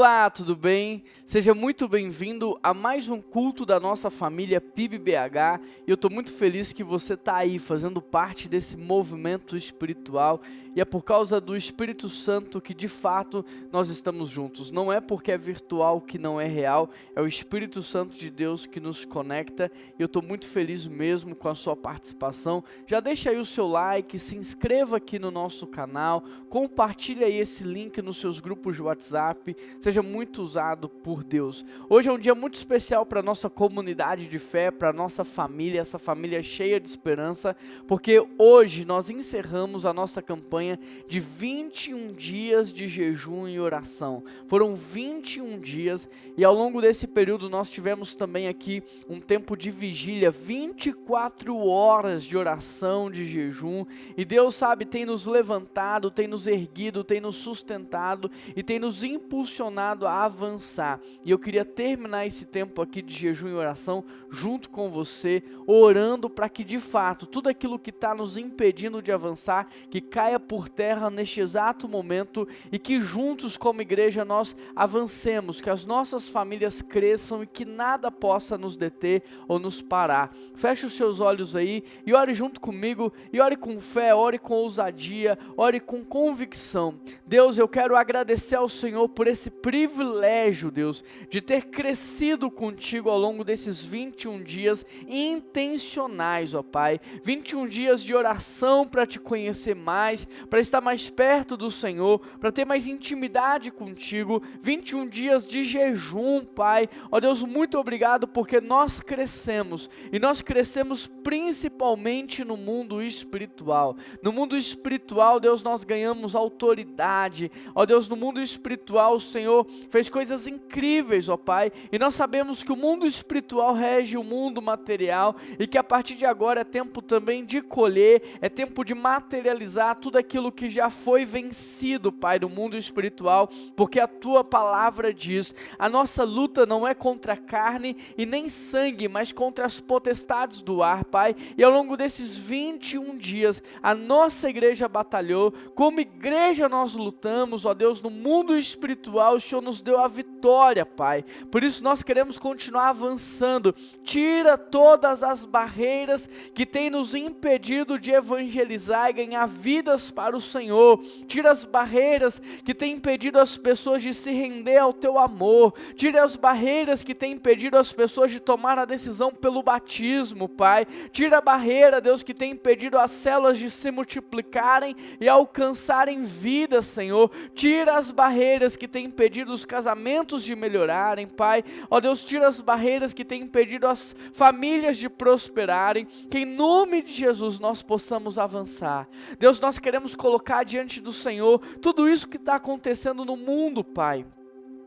Olá, tudo bem? Seja muito bem-vindo a mais um culto da nossa família PIB BH. Eu estou muito feliz que você está aí fazendo parte desse movimento espiritual e é por causa do Espírito Santo que de fato nós estamos juntos. Não é porque é virtual que não é real, é o Espírito Santo de Deus que nos conecta e eu estou muito feliz mesmo com a sua participação. Já deixa aí o seu like, se inscreva aqui no nosso canal, compartilha aí esse link nos seus grupos de WhatsApp, seja muito usado por Deus. Hoje é um dia muito especial para a nossa comunidade de fé, para a nossa família, essa família cheia de esperança, porque hoje nós encerramos a nossa campanha de 21 dias de jejum e oração. Foram 21 dias e ao longo desse período nós tivemos também aqui um tempo de vigília, 24 horas de oração, de jejum, e Deus sabe, tem nos levantado, tem nos erguido, tem nos sustentado e tem nos impulsionado a avançar. E eu queria terminar esse tempo aqui de jejum e oração junto com você, orando para que de fato tudo aquilo que está nos impedindo de avançar, que caia por terra neste exato momento e que juntos como igreja nós avancemos, que as nossas famílias cresçam e que nada possa nos deter ou nos parar. Feche os seus olhos aí e ore junto comigo, e ore com fé, ore com ousadia, ore com convicção. Deus, eu quero agradecer ao Senhor por esse privilégio, Deus, de ter crescido contigo ao longo desses 21 dias intencionais, ó Pai. 21 dias de oração para te conhecer mais, para estar mais perto do Senhor, para ter mais intimidade contigo. 21 dias de jejum, Pai. Ó Deus, muito obrigado porque nós crescemos, e nós crescemos principalmente no mundo espiritual. No mundo espiritual, Deus, nós ganhamos autoridade. Ó Deus, no mundo espiritual o Senhor fez coisas incríveis, ó Pai, e nós sabemos que o mundo espiritual rege o mundo material e que a partir de agora é tempo também de colher, é tempo de materializar tudo aquilo que já foi vencido, Pai, do mundo espiritual, porque a Tua palavra diz: a nossa luta não é contra a carne e nem sangue, mas contra as potestades do ar, Pai. E ao longo desses 21 dias, a nossa igreja batalhou, como igreja nós lutamos, ó Deus, no mundo espiritual o Senhor nos deu a vitória, Pai. Por isso nós queremos continuar avançando. Tira todas as barreiras que têm nos impedido de evangelizar e ganhar vidas para o Senhor. Tira as barreiras que têm impedido as pessoas de se render ao Teu amor. Tira as barreiras que têm impedido as pessoas de tomar a decisão pelo batismo, Pai. Tira a barreira, Deus, que tem impedido as células de se multiplicarem e alcançarem vida, Senhor. Tira as barreiras que têm impedido os casamentos de melhorarem, Pai. Ó Deus, tira as barreiras que têm impedido as famílias de prosperarem, que em nome de Jesus nós possamos avançar. Deus, nós queremos colocar diante do Senhor tudo isso que está acontecendo no mundo, Pai.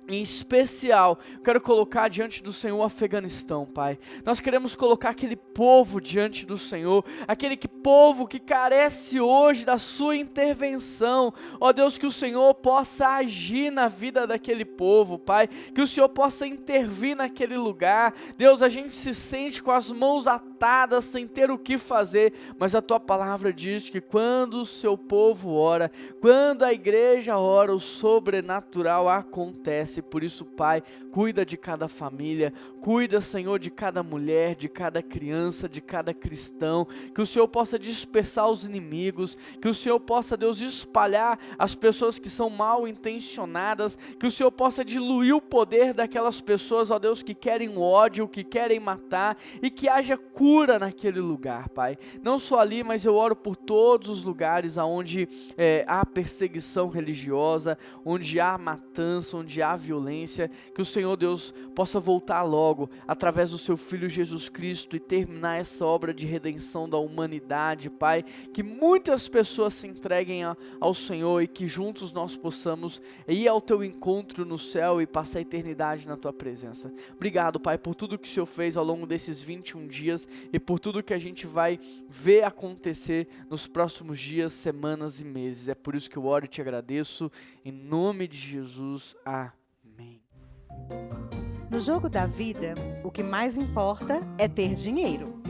Em especial, quero colocar diante do Senhor o Afeganistão, Pai. Nós queremos colocar aquele povo diante do Senhor, aquele povo que carece hoje da sua intervenção. Ó Deus, que o Senhor possa agir na vida daquele povo, Pai, que o Senhor possa intervir naquele lugar. Deus, a gente se sente com as mãos atadas, sem ter o que fazer, mas a Tua palavra diz que quando o Seu povo ora, quando a igreja ora, o sobrenatural acontece. Por isso, Pai, cuida de cada família, cuida, Senhor, de cada mulher, de cada criança, de cada cristão, que o Senhor possa dispersar os inimigos, que o Senhor possa, Deus, espalhar as pessoas que são mal intencionadas, que o Senhor possa diluir o poder daquelas pessoas, ó Deus, que querem o ódio, que querem matar, e que haja cura naquele lugar, Pai. Não só ali, mas eu oro por todos os lugares onde há perseguição religiosa, onde há matança, onde há violência, que o Senhor Deus possa voltar logo através do Seu Filho Jesus Cristo e terminar essa obra de redenção da humanidade, Pai, que muitas pessoas se entreguem ao Senhor e que juntos nós possamos ir ao Teu encontro no céu e passar a eternidade na Tua presença. Obrigado, Pai, por tudo que o Senhor fez ao longo desses 21 dias e por tudo que a gente vai ver acontecer nos próximos dias, semanas e meses. É por isso que eu oro e te agradeço, em nome de Jesus. Amém. No jogo da vida, o que mais importa é ter dinheiro.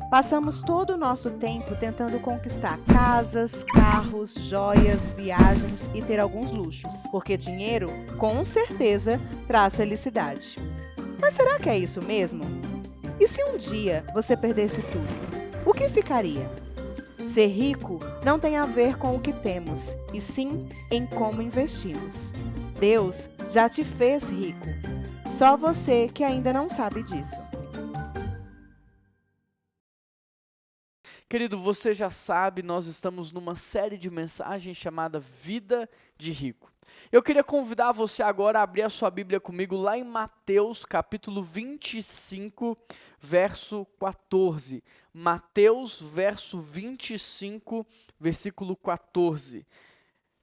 Passamos todo o nosso tempo tentando conquistar casas, carros, joias, viagens e ter alguns luxos, porque dinheiro, com certeza, traz felicidade. Mas será que é isso mesmo? E se um dia você perdesse tudo, o que ficaria? Ser rico não tem a ver com o que temos, e sim em como investimos. Deus já te fez rico, só você que ainda não sabe disso. Querido, você já sabe, nós estamos numa série de mensagens chamada Vida de Rico. Eu queria convidar você agora a abrir a sua Bíblia comigo lá em Mateus, capítulo 25, verso 14. Mateus, verso 25, versículo 14.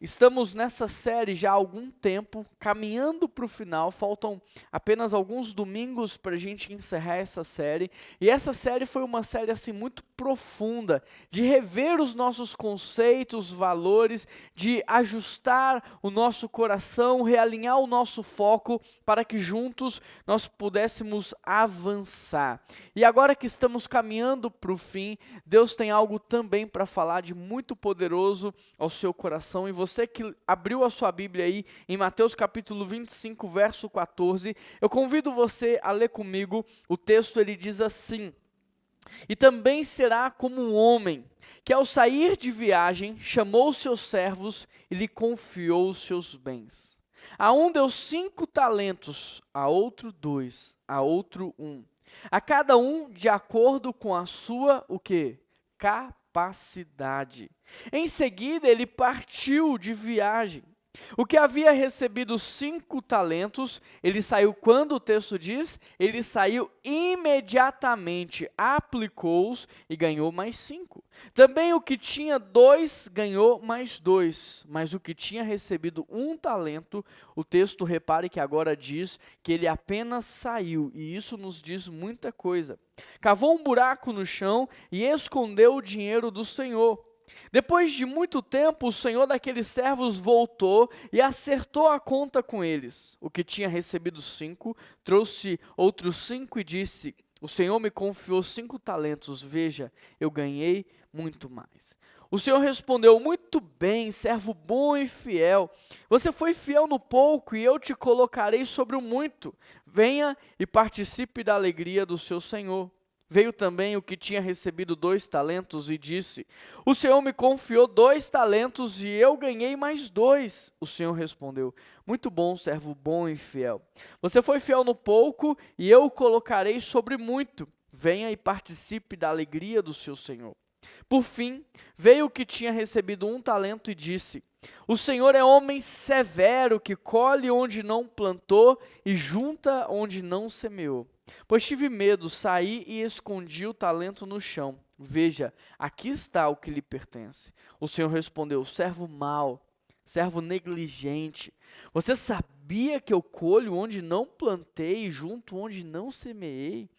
Estamos nessa série já há algum tempo, caminhando para o final, faltam apenas alguns domingos para a gente encerrar essa série, e essa série foi uma série assim muito profunda, de rever os nossos conceitos, valores, de ajustar o nosso coração, realinhar o nosso foco, para que juntos nós pudéssemos avançar. E agora que estamos caminhando para o fim, Deus tem algo também para falar de muito poderoso ao seu coração, e você que abriu a sua Bíblia aí em Mateus capítulo 25, verso 14, eu convido você a ler comigo. O texto ele diz assim: e também será como um homem que ao sair de viagem chamou os seus servos e lhe confiou os seus bens. A um deu 5 talentos, a outro 2, a outro 1. A cada um de acordo com a sua, o quê? Capacidade. Em seguida, ele partiu de viagem. O que havia recebido 5 talentos, ele saiu quando o texto diz? Ele saiu imediatamente, aplicou-os e ganhou mais 5. Também o que tinha 2 ganhou mais 2, mas o que tinha recebido 1 talento, o texto repare que agora diz que ele apenas saiu, e isso nos diz muita coisa. Cavou um buraco no chão e escondeu o dinheiro do Senhor. Depois de muito tempo, o senhor daqueles servos voltou e acertou a conta com eles. O que tinha recebido 5, trouxe outros 5 e disse: o senhor me confiou 5 talentos, veja, eu ganhei muito mais. O senhor respondeu: muito bem, servo bom e fiel. Você foi fiel no pouco e eu te colocarei sobre o muito. Venha e participe da alegria do seu senhor. Veio também o que tinha recebido 2 talentos e disse: o Senhor me confiou 2 talentos e eu ganhei mais 2. O Senhor respondeu: muito bom, servo bom e fiel. Você foi fiel no pouco e eu o colocarei sobre muito. Venha e participe da alegria do seu Senhor. Por fim, veio o que tinha recebido 1 talento e disse: o Senhor é homem severo, que colhe onde não plantou e junta onde não semeou. Pois tive medo, saí e escondi o talento no chão. Veja, aqui está o que lhe pertence. O Senhor respondeu: servo mau, servo negligente. Você sabia que eu colho onde não plantei e junto onde não semeei?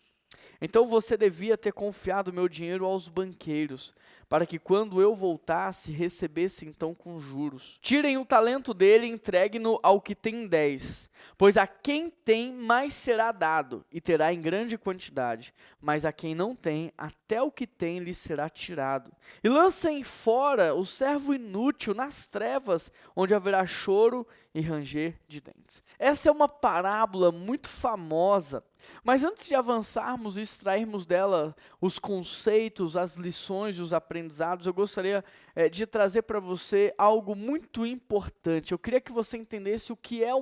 Então você devia ter confiado meu dinheiro aos banqueiros, para que quando eu voltasse, recebesse então com juros. Tirem o talento dele e entreguem-no ao que tem 10, pois a quem tem mais será dado, e terá em grande quantidade, mas a quem não tem, até o que tem lhe será tirado. E lancem fora o servo inútil nas trevas, onde haverá choro e ranger de dentes. Essa é uma parábola muito famosa, mas antes de avançarmos e extrairmos dela os conceitos, as lições e os aprendizados, eu gostaria de trazer para você algo muito importante. Eu queria que você entendesse o que é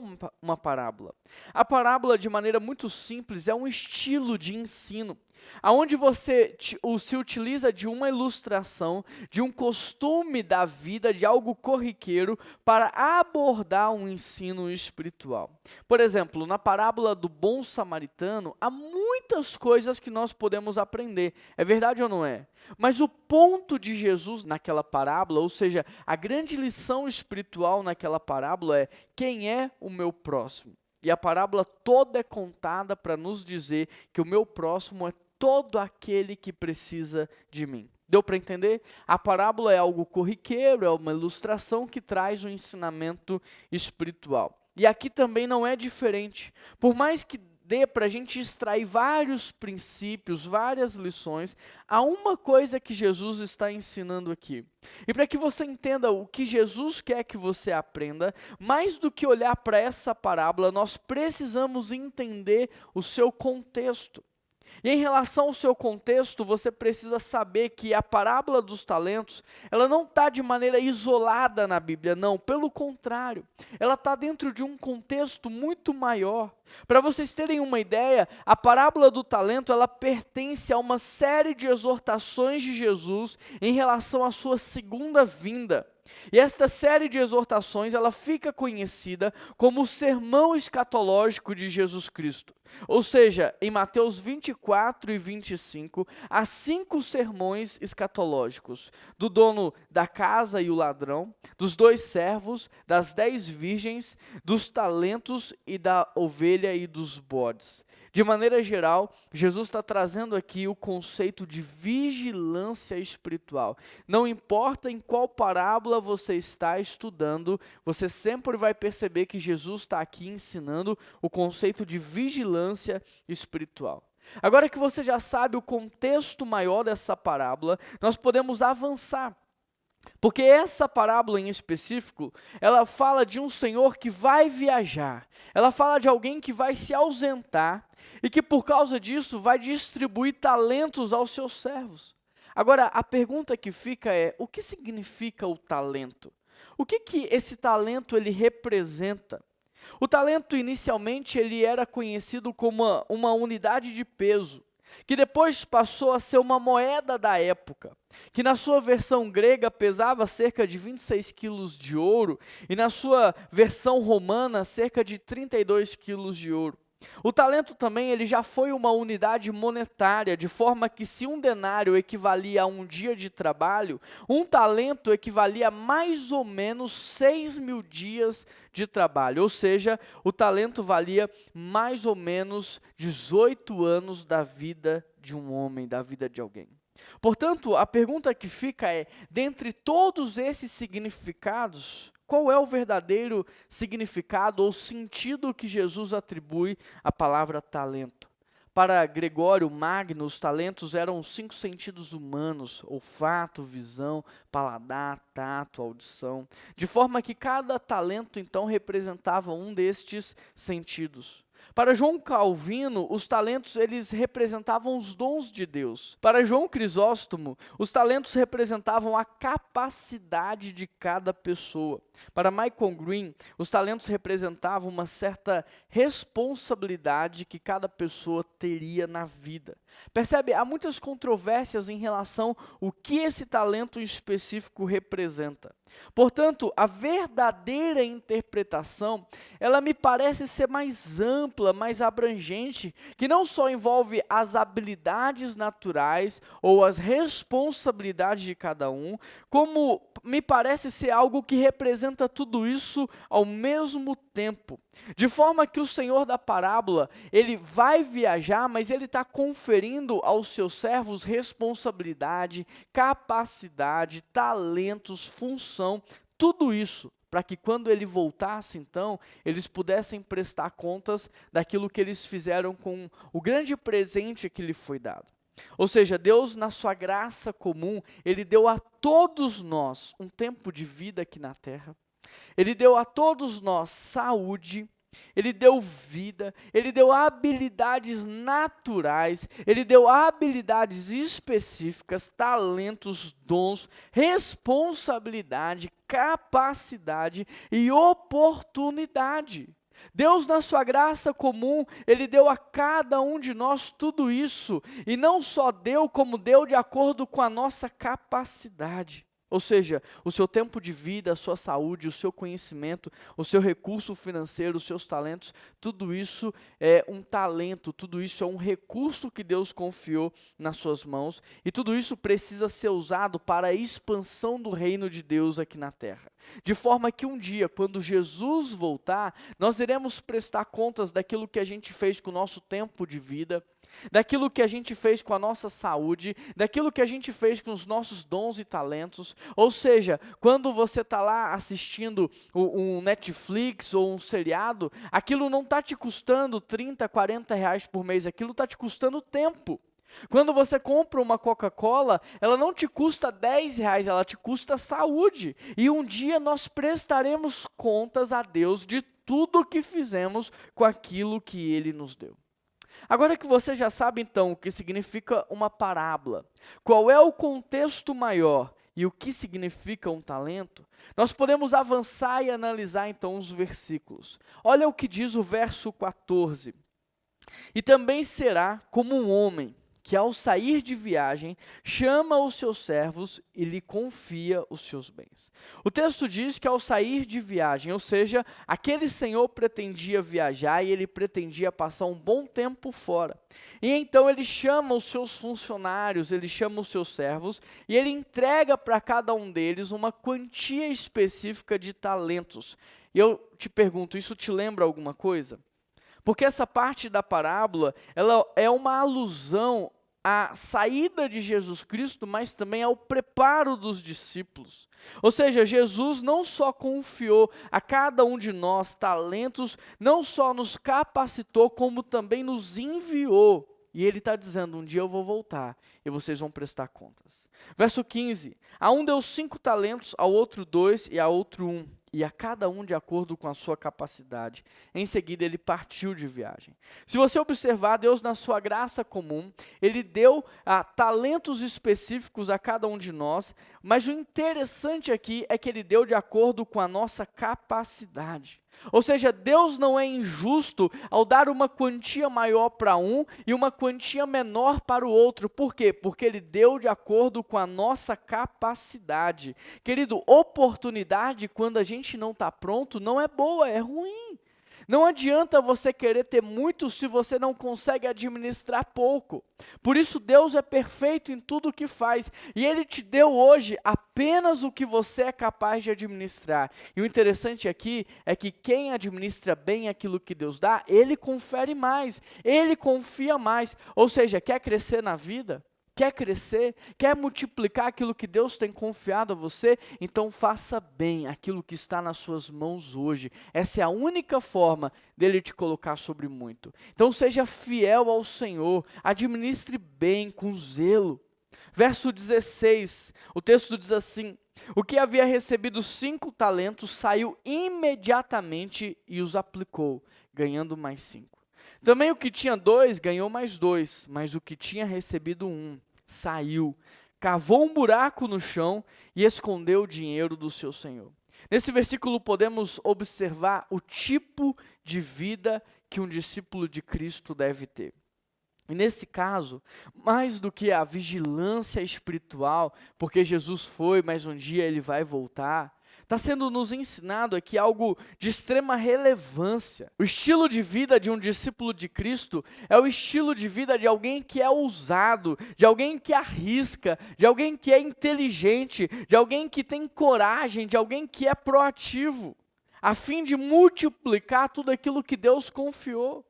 uma parábola. A parábola, de maneira muito simples, é um estilo de ensino, onde você se utiliza de uma ilustração, de um costume da vida, de algo corriqueiro, para abordar um ensino espiritual. Por exemplo, na parábola do bom samaritano, há muitas coisas que nós podemos aprender. É verdade ou não é? Mas o ponto de Jesus naquela parábola, ou seja, a grande lição espiritual naquela parábola é: quem é o meu próximo? E a parábola toda é contada para nos dizer que o meu próximo é todo aquele que precisa de mim. Deu para entender? A parábola é algo corriqueiro, é uma ilustração que traz um ensinamento espiritual. E aqui também não é diferente. Por mais que dê para a gente extrair vários princípios, várias lições, há uma coisa que Jesus está ensinando aqui. E para que você entenda o que Jesus quer que você aprenda, mais do que olhar para essa parábola, nós precisamos entender o seu contexto. E em relação ao seu contexto, você precisa saber que a parábola dos talentos, ela não está de maneira isolada na Bíblia, não. Pelo contrário, ela está dentro de um contexto muito maior. Para vocês terem uma ideia, a parábola do talento, ela pertence a uma série de exortações de Jesus em relação à sua segunda vinda. E esta série de exortações, ela fica conhecida como o sermão escatológico de Jesus Cristo. Ou seja, em Mateus 24 e 25, há 5 sermões escatológicos: do dono da casa e o ladrão, dos 2 servos, das 10 virgens, dos talentos e da ovelha e dos bodes. De maneira geral, Jesus está trazendo aqui o conceito de vigilância espiritual. Não importa em qual parábola você está estudando, você sempre vai perceber que Jesus está aqui ensinando o conceito de vigilância espiritual. Agora que você já sabe o contexto maior dessa parábola, nós podemos avançar. Porque essa parábola em específico, ela fala de um senhor que vai viajar. Ela fala de alguém que vai se ausentar e que por causa disso vai distribuir talentos aos seus servos. Agora, a pergunta que fica é: o que significa o talento? O que esse talento ele representa? O talento inicialmente ele era conhecido como uma unidade de peso, que depois passou a ser uma moeda da época, que na sua versão grega pesava cerca de 26 quilos de ouro e na sua versão romana cerca de 32 quilos de ouro. O talento também ele já foi uma unidade monetária, de forma que se um denário equivalia a um dia de trabalho, um talento equivalia a mais ou menos 6.000 dias de trabalho, ou seja, o talento valia mais ou menos 18 anos da vida de um homem, da vida de alguém. Portanto, a pergunta que fica é: dentre todos esses significados, qual é o verdadeiro significado ou sentido que Jesus atribui à palavra talento? Para Gregório Magno, os talentos eram 5 sentidos humanos: olfato, visão, paladar, tato, audição. De forma que cada talento, então, representava um destes sentidos. Para João Calvino, os talentos eles representavam os dons de Deus. Para João Crisóstomo, os talentos representavam a capacidade de cada pessoa. Para Michael Green, os talentos representavam uma certa responsabilidade que cada pessoa teria na vida. Percebe? Há muitas controvérsias em relação ao que esse talento em específico representa. Portanto, a verdadeira interpretação, ela me parece ser mais ampla, mais abrangente, que não só envolve as habilidades naturais ou as responsabilidades de cada um, como me parece ser algo que representa tudo isso ao mesmo tempo. De forma que o Senhor da parábola, ele vai viajar, mas ele está conferindo aos seus servos responsabilidade, capacidade, talentos, função, tudo isso, para que quando ele voltasse, então, eles pudessem prestar contas daquilo que eles fizeram com o grande presente que lhe foi dado. Ou seja, Deus, na sua graça comum, ele deu a todos nós um tempo de vida aqui na terra. Ele deu a todos nós saúde, ele deu vida, ele deu habilidades naturais, ele deu habilidades específicas, talentos, dons, responsabilidade, capacidade e oportunidade. Deus, na sua graça comum, ele deu a cada um de nós tudo isso, e não só deu, como deu de acordo com a nossa capacidade. Ou seja, o seu tempo de vida, a sua saúde, o seu conhecimento, o seu recurso financeiro, os seus talentos, tudo isso é um talento, tudo isso é um recurso que Deus confiou nas suas mãos, e tudo isso precisa ser usado para a expansão do reino de Deus aqui na terra. De forma que um dia, quando Jesus voltar, nós iremos prestar contas daquilo que a gente fez com o nosso tempo de vida, daquilo que a gente fez com a nossa saúde, daquilo que a gente fez com os nossos dons e talentos. Ou seja, quando você está lá assistindo um Netflix ou um seriado, aquilo não está te custando 30, 40 reais por mês, aquilo está te custando tempo. Quando você compra uma Coca-Cola, ela não te custa 10 reais, ela te custa saúde. E um dia nós prestaremos contas a Deus de tudo o que fizemos com aquilo que Ele nos deu. Agora que você já sabe então o que significa uma parábola, qual é o contexto maior e o que significa um talento, nós podemos avançar e analisar então os versículos. Olha o que diz o verso 14. E também será como um homem que ao sair de viagem, chama os seus servos e lhe confia os seus bens. O texto diz que ao sair de viagem, ou seja, aquele senhor pretendia viajar e ele pretendia passar um bom tempo fora. E então ele chama os seus funcionários, ele chama os seus servos e ele entrega para cada um deles uma quantia específica de talentos. E eu te pergunto, isso te lembra alguma coisa? Porque essa parte da parábola, ela é uma alusão à saída de Jesus Cristo, mas também ao preparo dos discípulos. Ou seja, Jesus não só confiou a cada um de nós talentos, não só nos capacitou, como também nos enviou. E ele está dizendo, um dia eu vou voltar e vocês vão prestar contas. Verso 15, a um deu 5 talentos, ao outro 2 e a outro 1. E a cada um de acordo com a sua capacidade. Em seguida, ele partiu de viagem. Se você observar, Deus, na sua graça comum, ele deu talentos específicos a cada um de nós, mas o interessante aqui é que ele deu de acordo com a nossa capacidade. Ou seja, Deus não é injusto ao dar uma quantia maior para um e uma quantia menor para o outro. Por quê? Porque Ele deu de acordo com a nossa capacidade. Querido, oportunidade quando a gente não está pronto não é boa, é ruim. Não adianta você querer ter muito se você não consegue administrar pouco. Por isso Deus é perfeito em tudo o que faz. E Ele te deu hoje apenas o que você é capaz de administrar. E o interessante aqui é que quem administra bem aquilo que Deus dá, Ele confere mais, Ele confia mais. Ou seja, quer crescer na vida? Quer crescer? Quer multiplicar aquilo que Deus tem confiado a você? Então faça bem aquilo que está nas suas mãos hoje. Essa é a única forma dele te colocar sobre muito. Então seja fiel ao Senhor, administre bem, com zelo. Verso 16, o texto diz assim: o que havia recebido 5 talentos saiu imediatamente e os aplicou, ganhando mais 5. Também o que tinha 2 ganhou mais 2, mas o que tinha recebido 1 saiu, cavou um buraco no chão e escondeu o dinheiro do seu senhor. Nesse versículo podemos observar o tipo de vida que um discípulo de Cristo deve ter. E nesse caso, mais do que a vigilância espiritual, porque Jesus foi, mas um dia ele vai voltar, está sendo nos ensinado aqui algo de extrema relevância. O estilo de vida de um discípulo de Cristo é o estilo de vida de alguém que é ousado, de alguém que arrisca, de alguém que é inteligente, de alguém que tem coragem, de alguém que é proativo, a fim de multiplicar tudo aquilo que Deus confiou.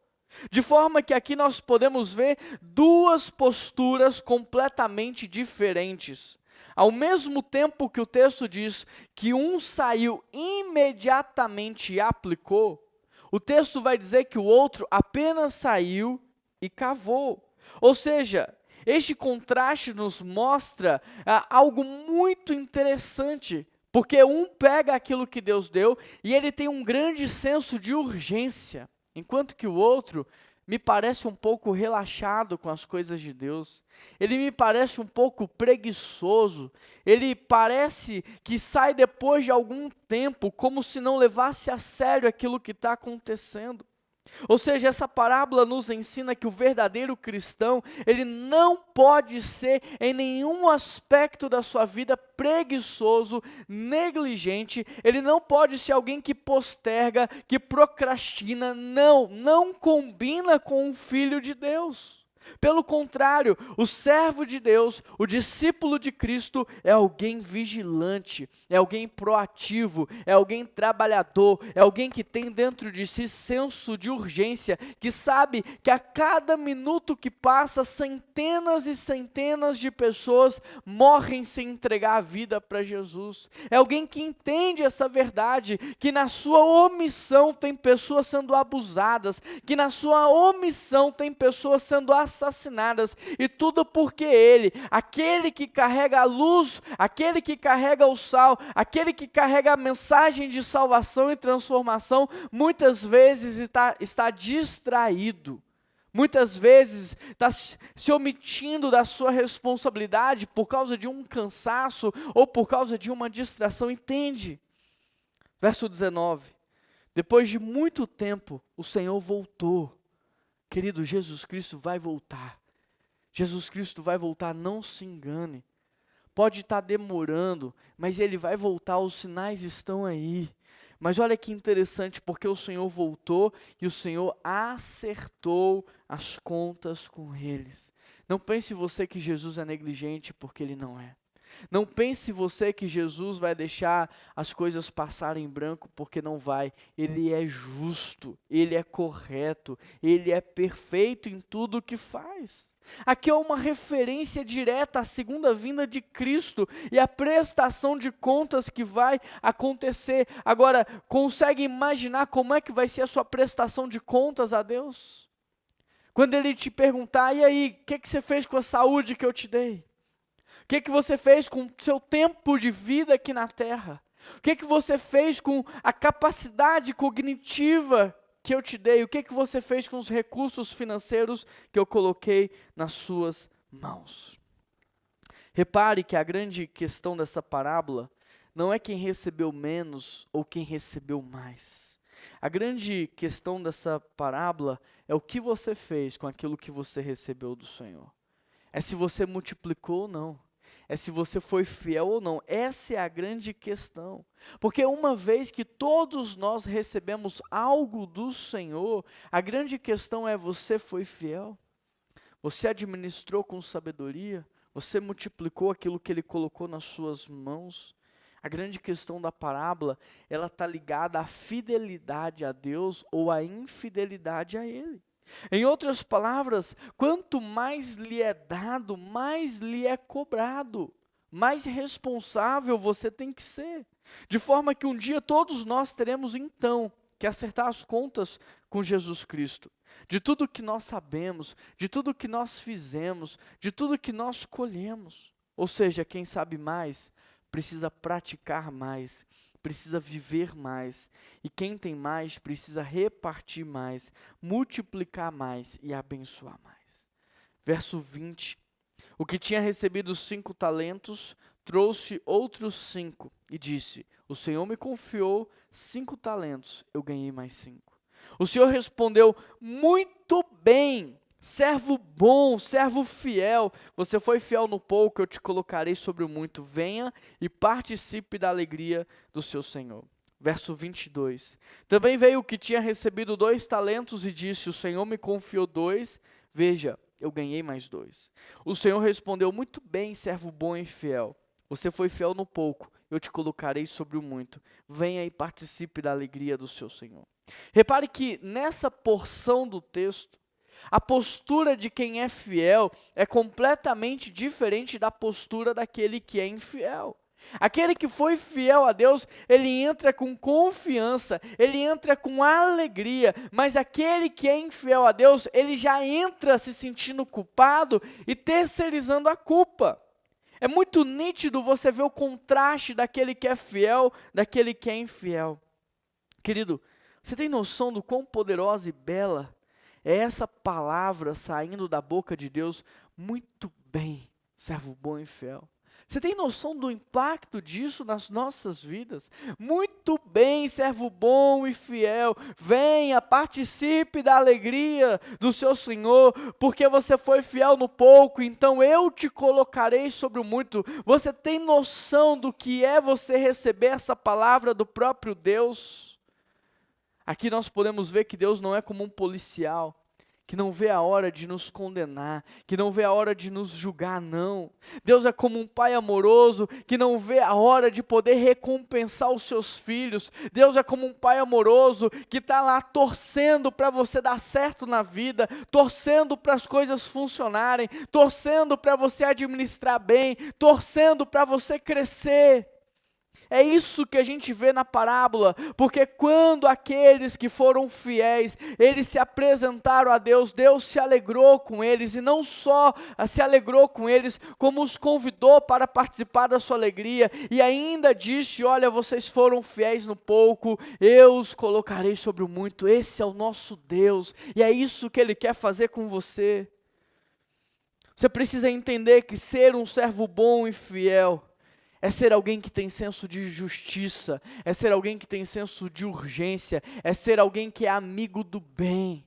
De forma que aqui nós podemos ver 2 posturas completamente diferentes. Ao mesmo tempo que o texto diz que um saiu imediatamente e aplicou, o texto vai dizer que o outro apenas saiu e cavou. Ou seja, este contraste nos mostra algo muito interessante, porque um pega aquilo que Deus deu e ele tem um grande senso de urgência, enquanto que o outro me parece um pouco relaxado com as coisas de Deus. Ele me parece um pouco preguiçoso. Ele parece que sai depois de algum tempo, como se não levasse a sério aquilo que está acontecendo. Ou seja, essa parábola nos ensina que o verdadeiro cristão, ele não pode ser em nenhum aspecto da sua vida preguiçoso, negligente. Ele não pode ser alguém que posterga, que procrastina. Não combina com o Filho de Deus. Pelo contrário, o servo de Deus, o discípulo de Cristo, é alguém vigilante, é alguém proativo, é alguém trabalhador, é alguém que tem dentro de si senso de urgência, que sabe que a cada minuto que passa, centenas e centenas de pessoas morrem sem entregar a vida para Jesus. É alguém que entende essa verdade, que na sua omissão tem pessoas sendo abusadas, que na sua omissão tem pessoas sendo assassinadas, e tudo porque ele, aquele que carrega a luz, aquele que carrega o sal, aquele que carrega a mensagem de salvação e transformação, muitas vezes está distraído, muitas vezes está se omitindo da sua responsabilidade por causa de um cansaço ou por causa de uma distração. Entende? Verso 19, depois de muito tempo, o Senhor voltou. Querido, Jesus Cristo vai voltar. Jesus Cristo vai voltar, não se engane. Pode estar demorando, mas Ele vai voltar, os sinais estão aí. Mas olha que interessante, porque o Senhor voltou e o Senhor acertou as contas com eles. Não pense você que Jesus é negligente, porque Ele não é. Não pense você que Jesus vai deixar as coisas passarem em branco, porque não vai. Ele é justo, Ele é correto, Ele é perfeito em tudo o que faz. Aqui é uma referência direta à segunda vinda de Cristo e à prestação de contas que vai acontecer. Agora, consegue imaginar como é que vai ser a sua prestação de contas a Deus? Quando Ele te perguntar, e aí, o que você fez com a saúde que eu te dei? O que você fez com o seu tempo de vida aqui na terra? O que você fez com a capacidade cognitiva que eu te dei? O que você fez com os recursos financeiros que eu coloquei nas suas mãos? Repare que a grande questão dessa parábola não é quem recebeu menos ou quem recebeu mais. A grande questão dessa parábola é o que você fez com aquilo que você recebeu do Senhor. É se você multiplicou ou não. É se você foi fiel ou não. Essa é a grande questão. Porque uma vez que todos nós recebemos algo do Senhor, a grande questão é: você foi fiel? Você administrou com sabedoria? Você multiplicou aquilo que Ele colocou nas suas mãos? A grande questão da parábola, ela está ligada à fidelidade a Deus ou à infidelidade a Ele. Em outras palavras, quanto mais lhe é dado, mais lhe é cobrado. Mais responsável você tem que ser. De forma que um dia todos nós teremos então que acertar as contas com Jesus Cristo. De tudo que nós sabemos, de tudo que nós fizemos, de tudo que nós colhemos. Ou seja, quem sabe mais, precisa praticar mais, precisa viver mais, e quem tem mais precisa repartir mais, multiplicar mais e abençoar mais. Verso 20, o que tinha recebido 5 talentos, trouxe outros 5 e disse: o Senhor me confiou 5 talentos, eu ganhei mais 5. O Senhor respondeu: muito bem, servo bom, servo fiel, você foi fiel no pouco, eu te colocarei sobre o muito. Venha e participe da alegria do seu Senhor. Verso 22. Também veio o que tinha recebido 2 talentos e disse: o Senhor me confiou 2, veja, eu ganhei mais 2. O Senhor respondeu: muito bem, servo bom e fiel, você foi fiel no pouco, eu te colocarei sobre o muito. Venha e participe da alegria do seu Senhor. Repare que nessa porção do texto, a postura de quem é fiel é completamente diferente da postura daquele que é infiel. Aquele que foi fiel a Deus, ele entra com confiança, ele entra com alegria, mas aquele que é infiel a Deus, ele já entra se sentindo culpado e terceirizando a culpa. É muito nítido você ver o contraste daquele que é fiel, daquele que é infiel. Querido, você tem noção do quão poderosa e bela é essa palavra saindo da boca de Deus? Muito bem, servo bom e fiel. Você tem noção do impacto disso nas nossas vidas? Muito bem, servo bom e fiel, venha, participe da alegria do seu Senhor, porque você foi fiel no pouco, então eu te colocarei sobre o muito. Você tem noção do que é você receber essa palavra do próprio Deus? Aqui nós podemos ver que Deus não é como um policial, que não vê a hora de nos condenar, que não vê a hora de nos julgar, não. Deus é como um pai amoroso que não vê a hora de poder recompensar os seus filhos. Deus é como um pai amoroso que está lá torcendo para você dar certo na vida, torcendo para as coisas funcionarem, torcendo para você administrar bem, torcendo para você crescer. É isso que a gente vê na parábola, porque quando aqueles que foram fiéis, eles se apresentaram a Deus, Deus se alegrou com eles, e não só se alegrou com eles, como os convidou para participar da sua alegria, e ainda disse: olha, vocês foram fiéis no pouco, eu os colocarei sobre o muito. Esse é o nosso Deus, e é isso que Ele quer fazer com você. Você precisa entender que ser um servo bom e fiel é ser alguém que tem senso de justiça, é ser alguém que tem senso de urgência, é ser alguém que é amigo do bem.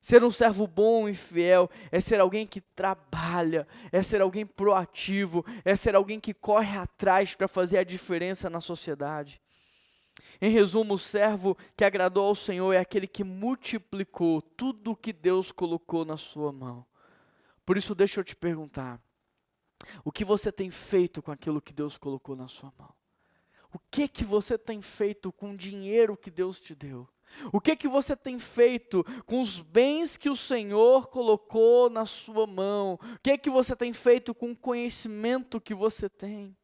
Ser um servo bom e fiel é ser alguém que trabalha, é ser alguém proativo, é ser alguém que corre atrás para fazer a diferença na sociedade. Em resumo, o servo que agradou ao Senhor é aquele que multiplicou tudo o que Deus colocou na sua mão. Por isso, deixa eu te perguntar: o que você tem feito com aquilo que Deus colocou na sua mão? O que você tem feito com o dinheiro que Deus te deu? O que você tem feito com os bens que o Senhor colocou na sua mão? O que você tem feito com o conhecimento que você tem?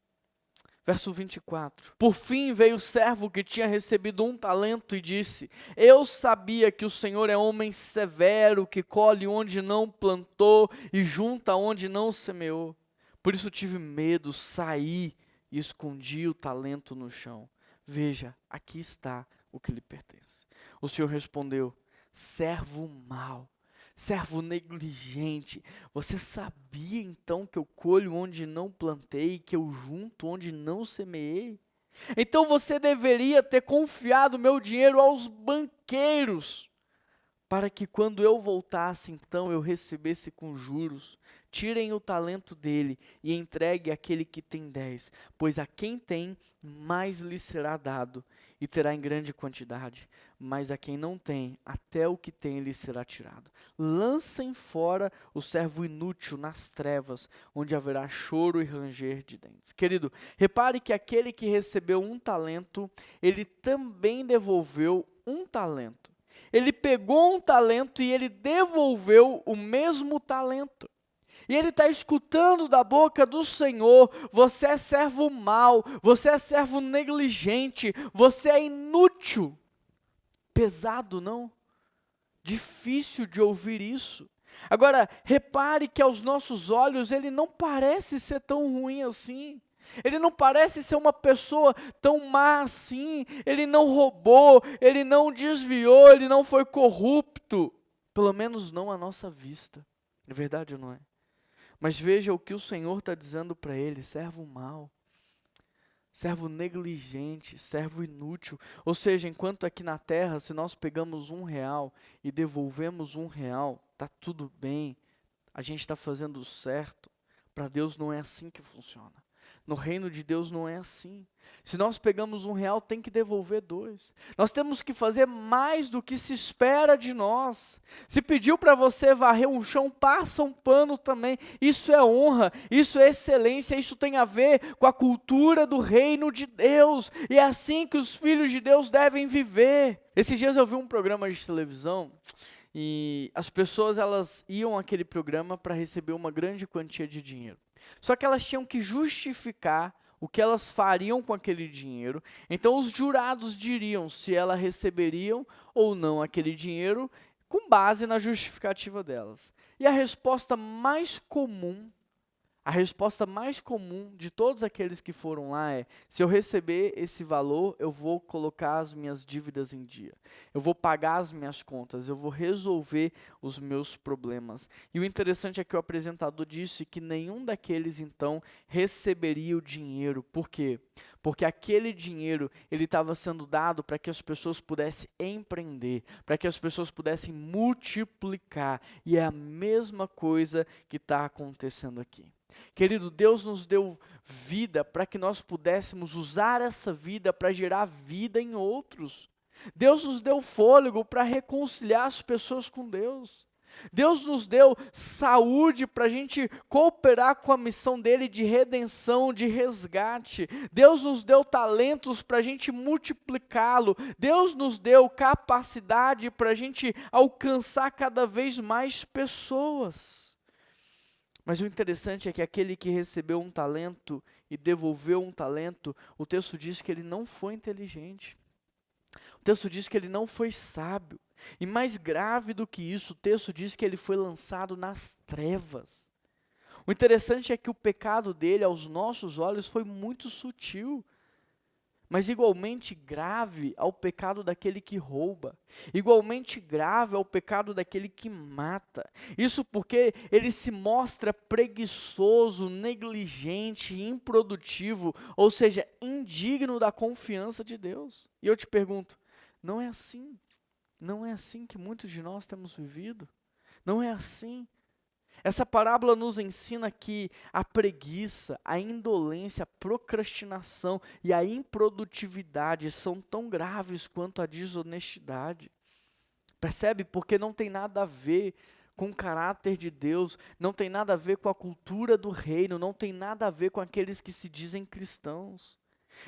Verso 24. Por fim veio o servo que tinha recebido 1 talento e disse: eu sabia que o Senhor é homem severo, que colhe onde não plantou e junta onde não semeou. Por isso tive medo, saí e escondi o talento no chão. Veja, aqui está o que lhe pertence. O Senhor respondeu: servo mau, servo negligente, você sabia então que eu colho onde não plantei, que eu junto onde não semeei? Então você deveria ter confiado meu dinheiro aos banqueiros, para que quando eu voltasse, então eu recebesse com juros. Tirem o talento dele e entregue àquele que tem 10, pois a quem tem, mais lhe será dado, e terá em grande quantidade. Mas a quem não tem, até o que tem lhe será tirado. Lancem fora o servo inútil nas trevas, onde haverá choro e ranger de dentes. Querido, repare que aquele que recebeu 1 talento, ele também devolveu 1 talento. Ele pegou 1 talento e ele devolveu o mesmo talento. E ele está escutando da boca do Senhor: você é servo mau, você é servo negligente, você é inútil. Pesado, não? Difícil de ouvir isso. Agora, repare que aos nossos olhos ele não parece ser tão ruim assim. Ele não parece ser uma pessoa tão má assim. Ele não roubou, ele não desviou, ele não foi corrupto. Pelo menos não à nossa vista. É verdade ou não é? Mas veja o que o Senhor está dizendo para ele: servo mau, servo negligente, servo inútil. Ou seja, enquanto aqui na terra, se nós pegamos R$1 e devolvemos R$1, está tudo bem, a gente está fazendo certo. Para Deus não é assim que funciona. No reino de Deus não é assim. Se nós pegamos R$1, tem que devolver 2. Nós temos que fazer mais do que se espera de nós. Se pediu para você varrer um chão, passa um pano também. Isso é honra, isso é excelência, isso tem a ver com a cultura do reino de Deus. E é assim que os filhos de Deus devem viver. Esses dias eu vi um programa de televisão e as pessoas elas iam àquele programa para receber uma grande quantia de dinheiro. Só que elas tinham que justificar o que elas fariam com aquele dinheiro. Então os jurados diriam se elas receberiam ou não aquele dinheiro com base na justificativa delas. E a resposta mais comum de todos aqueles que foram lá é: se eu receber esse valor, eu vou colocar as minhas dívidas em dia. Eu vou pagar as minhas contas, eu vou resolver os meus problemas. E o interessante é que o apresentador disse que nenhum daqueles então receberia o dinheiro. Por quê? Porque aquele dinheiro ele estava sendo dado para que as pessoas pudessem empreender, para que as pessoas pudessem multiplicar. E é a mesma coisa que está acontecendo aqui. Querido, Deus nos deu vida para que nós pudéssemos usar essa vida para gerar vida em outros. Deus nos deu fôlego para reconciliar as pessoas com Deus. Deus nos deu saúde para a gente cooperar com a missão dele de redenção, de resgate. Deus nos deu talentos para a gente multiplicá-lo. Deus nos deu capacidade para a gente alcançar cada vez mais pessoas. Mas o interessante é que aquele que recebeu um talento e devolveu um talento, o texto diz que ele não foi inteligente. O texto diz que ele não foi sábio. E mais grave do que isso, o texto diz que ele foi lançado nas trevas. O interessante é que o pecado dele, aos nossos olhos, foi muito sutil. Mas igualmente grave ao pecado daquele que rouba. Igualmente grave ao pecado daquele que mata. Isso porque ele se mostra preguiçoso, negligente, improdutivo, ou seja, indigno da confiança de Deus. E eu te pergunto, não é assim? Não é assim que muitos de nós temos vivido? Não é assim? Essa parábola nos ensina que a preguiça, a indolência, a procrastinação e a improdutividade são tão graves quanto a desonestidade. Percebe? Porque não tem nada a ver com o caráter de Deus, não tem nada a ver com a cultura do reino, não tem nada a ver com aqueles que se dizem cristãos.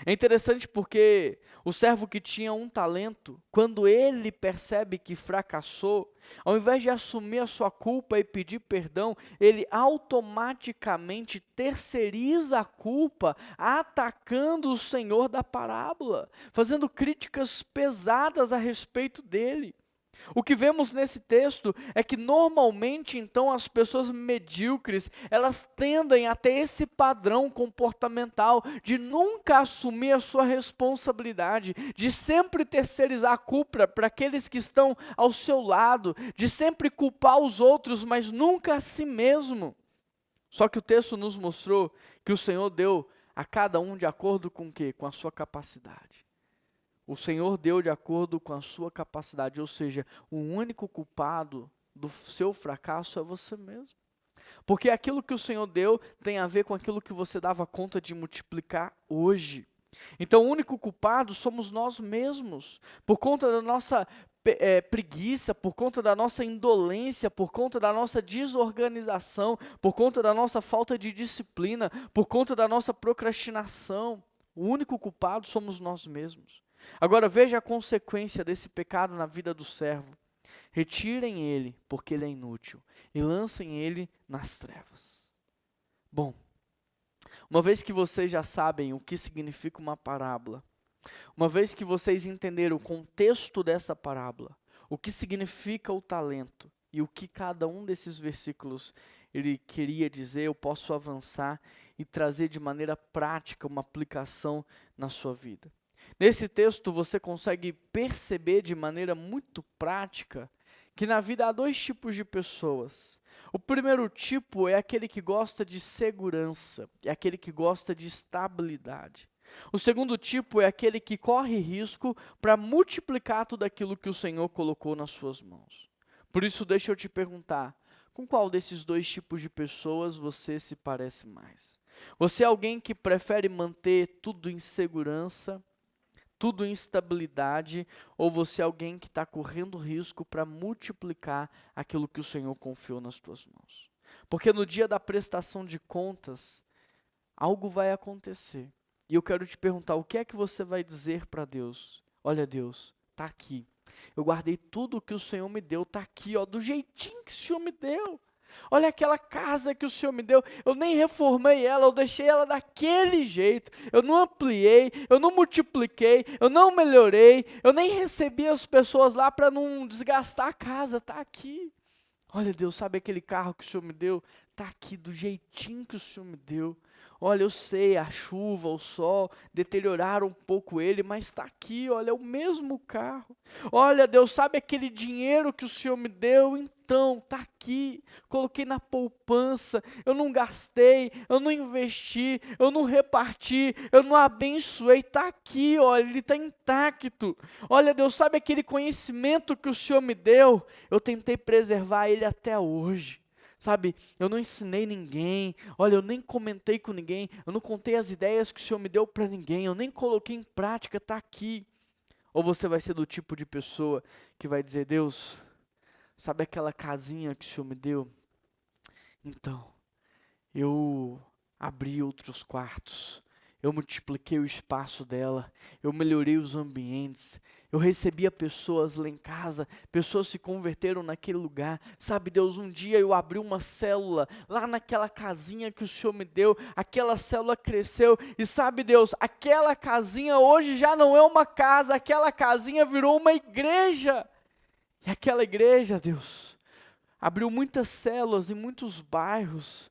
É interessante porque o servo que tinha um talento, quando ele percebe que fracassou, ao invés de assumir a sua culpa e pedir perdão, ele automaticamente terceiriza a culpa, atacando o Senhor da parábola, fazendo críticas pesadas a respeito dele. O que vemos nesse texto é que normalmente então as pessoas medíocres, elas tendem a ter esse padrão comportamental de nunca assumir a sua responsabilidade, de sempre terceirizar a culpa para aqueles que estão ao seu lado, de sempre culpar os outros, mas nunca a si mesmo. Só que o texto nos mostrou que o Senhor deu a cada um de acordo com o quê? Com a sua capacidade. O Senhor deu de acordo com a sua capacidade, ou seja, o único culpado do seu fracasso é você mesmo. Porque aquilo que o Senhor deu tem a ver com aquilo que você dava conta de multiplicar hoje. Então o único culpado somos nós mesmos, por conta da nossa preguiça, por conta da nossa indolência, por conta da nossa desorganização, por conta da nossa falta de disciplina, por conta da nossa procrastinação. O único culpado somos nós mesmos. Agora veja a consequência desse pecado na vida do servo. Retirem ele, porque ele é inútil, e lancem ele nas trevas. Bom, uma vez que vocês já sabem o que significa uma parábola, uma vez que vocês entenderam o contexto dessa parábola, o que significa o talento e o que cada um desses versículos ele queria dizer, eu posso avançar e trazer de maneira prática uma aplicação na sua vida. Nesse texto você consegue perceber de maneira muito prática que na vida há dois tipos de pessoas. O primeiro tipo é aquele que gosta de segurança, é aquele que gosta de estabilidade. O segundo tipo é aquele que corre risco para multiplicar tudo aquilo que o Senhor colocou nas suas mãos. Por isso deixa eu te perguntar, com qual desses dois tipos de pessoas você se parece mais? Você é alguém que prefere manter tudo em segurança, tudo em estabilidade, ou você é alguém que está correndo risco para multiplicar aquilo que o Senhor confiou nas tuas mãos? Porque no dia da prestação de contas, algo vai acontecer. E eu quero te perguntar, o que é que você vai dizer para Deus? Olha, Deus, está aqui. Eu guardei tudo o que o Senhor me deu, está aqui, ó, do jeitinho que o Senhor me deu. Olha aquela casa que o Senhor me deu, eu nem reformei ela, eu deixei ela daquele jeito, eu não ampliei, eu não multipliquei, eu não melhorei, eu nem recebi as pessoas lá para não desgastar a casa, está aqui. Olha Deus, sabe aquele carro que o Senhor me deu? Está aqui do jeitinho que o Senhor me deu. Olha, eu sei, a chuva, o sol deterioraram um pouco ele, mas está aqui, olha, é o mesmo carro. Olha, Deus, sabe aquele dinheiro que o Senhor me deu? Então, está aqui, coloquei na poupança, eu não gastei, eu não investi, eu não reparti, eu não abençoei, está aqui, olha, ele está intacto. Olha, Deus, sabe aquele conhecimento que o Senhor me deu? Eu tentei preservar ele até hoje. Sabe, eu não ensinei ninguém, olha, eu nem comentei com ninguém, eu não contei as ideias que o Senhor me deu para ninguém, eu nem coloquei em prática, está aqui. Ou você vai ser do tipo de pessoa que vai dizer, Deus, sabe aquela casinha que o Senhor me deu? Então, eu abri outros quartos, eu multipliquei o espaço dela, eu melhorei os ambientes, eu recebia pessoas lá em casa, pessoas se converteram naquele lugar. Sabe, Deus, um dia eu abri uma célula lá naquela casinha que o Senhor me deu, aquela célula cresceu, e sabe, Deus, aquela casinha hoje já não é uma casa, aquela casinha virou uma igreja. E aquela igreja, Deus, abriu muitas células em muitos bairros,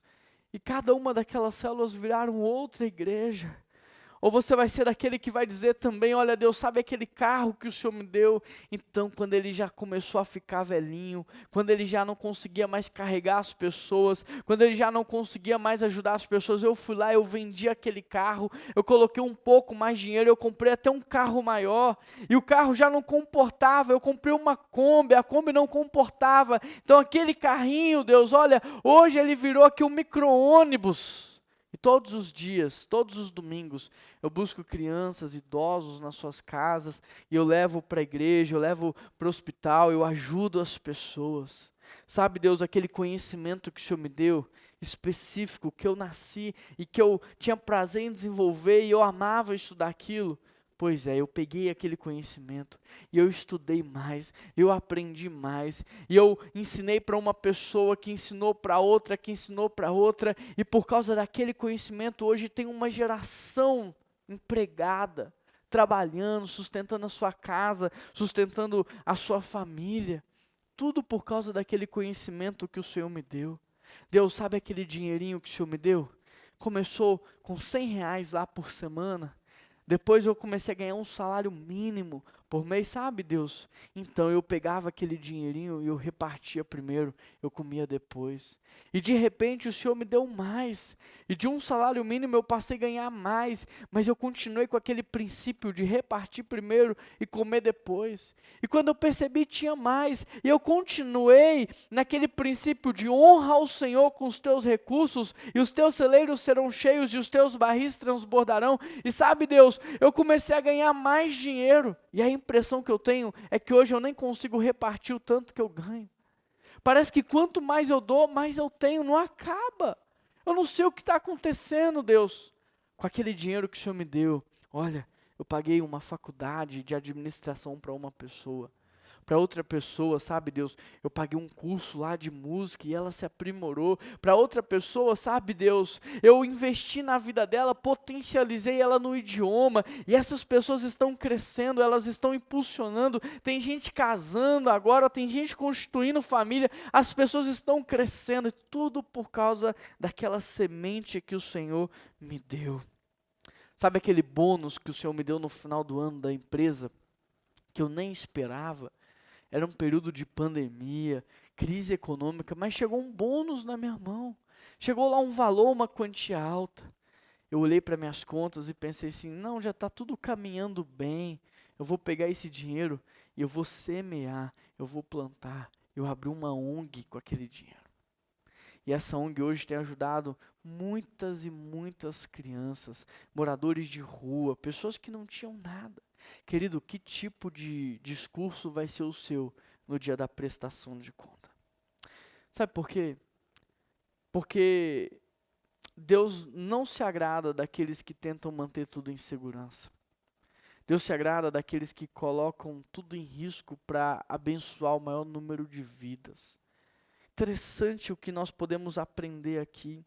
e cada uma daquelas células viraram outra igreja. Ou você vai ser daquele que vai dizer também, olha Deus, sabe aquele carro que o Senhor me deu? Então, quando ele já começou a ficar velhinho, quando ele já não conseguia mais carregar as pessoas, quando ele já não conseguia mais ajudar as pessoas, eu fui lá, eu vendi aquele carro, eu coloquei um pouco mais de dinheiro, eu comprei até um carro maior, e o carro já não comportava, eu comprei uma Kombi, a Kombi não comportava, então aquele carrinho, Deus, olha, hoje ele virou aqui um micro-ônibus. E todos os dias, todos os domingos, eu busco crianças, idosos nas suas casas, e eu levo para a igreja, eu levo para o hospital, eu ajudo as pessoas. Sabe, Deus, aquele conhecimento que o Senhor me deu, específico, que eu nasci e que eu tinha prazer em desenvolver e eu amava estudar aquilo. Pois é, eu peguei aquele conhecimento e eu estudei mais, eu aprendi mais, e eu ensinei para uma pessoa que ensinou para outra, que ensinou para outra, e por causa daquele conhecimento hoje tem uma geração empregada, trabalhando, sustentando a sua casa, sustentando a sua família, tudo por causa daquele conhecimento que o Senhor me deu. Deus, sabe aquele dinheirinho que o Senhor me deu? Começou com R$100 lá por semana. Depois eu comecei a ganhar um salário mínimo por mês, sabe, Deus? Então eu pegava aquele dinheirinho e eu repartia primeiro, eu comia depois. E de repente o Senhor me deu mais. E de um salário mínimo eu passei a ganhar mais. Mas eu continuei com aquele princípio de repartir primeiro e comer depois. E quando eu percebi, tinha mais. E eu continuei naquele princípio de honra ao Senhor com os teus recursos. E os teus celeiros serão cheios e os teus barris transbordarão. E sabe, Deus, eu comecei a ganhar mais dinheiro. E a impressão que eu tenho é que hoje eu nem consigo repartir o tanto que eu ganho. Parece que quanto mais eu dou, mais eu tenho, não acaba. Eu não sei o que está acontecendo, Deus, com aquele dinheiro que o Senhor me deu. Olha, eu paguei uma faculdade de administração para uma pessoa. Para outra pessoa, sabe, Deus, eu paguei um curso lá de música e ela se aprimorou. Para outra pessoa, sabe, Deus, eu investi na vida dela, potencializei ela no idioma, e essas pessoas estão crescendo, elas estão impulsionando. Tem gente casando agora, tem gente constituindo família, as pessoas estão crescendo, e tudo por causa daquela semente que o Senhor me deu. Sabe aquele bônus que o Senhor me deu no final do ano da empresa, que eu nem esperava? Era um período de pandemia, crise econômica, mas chegou um bônus na minha mão. Chegou lá um valor, uma quantia alta. Eu olhei para minhas contas e pensei assim, não, já está tudo caminhando bem. Eu vou pegar esse dinheiro e eu vou semear, eu vou plantar. Eu abri uma ONG com aquele dinheiro. E essa ONG hoje tem ajudado muitas e muitas crianças, moradores de rua, pessoas que não tinham nada. Querido, que tipo de discurso vai ser o seu no dia da prestação de conta? Sabe por quê? Porque Deus não se agrada daqueles que tentam manter tudo em segurança. Deus se agrada daqueles que colocam tudo em risco para abençoar o maior número de vidas. Interessante o que nós podemos aprender aqui.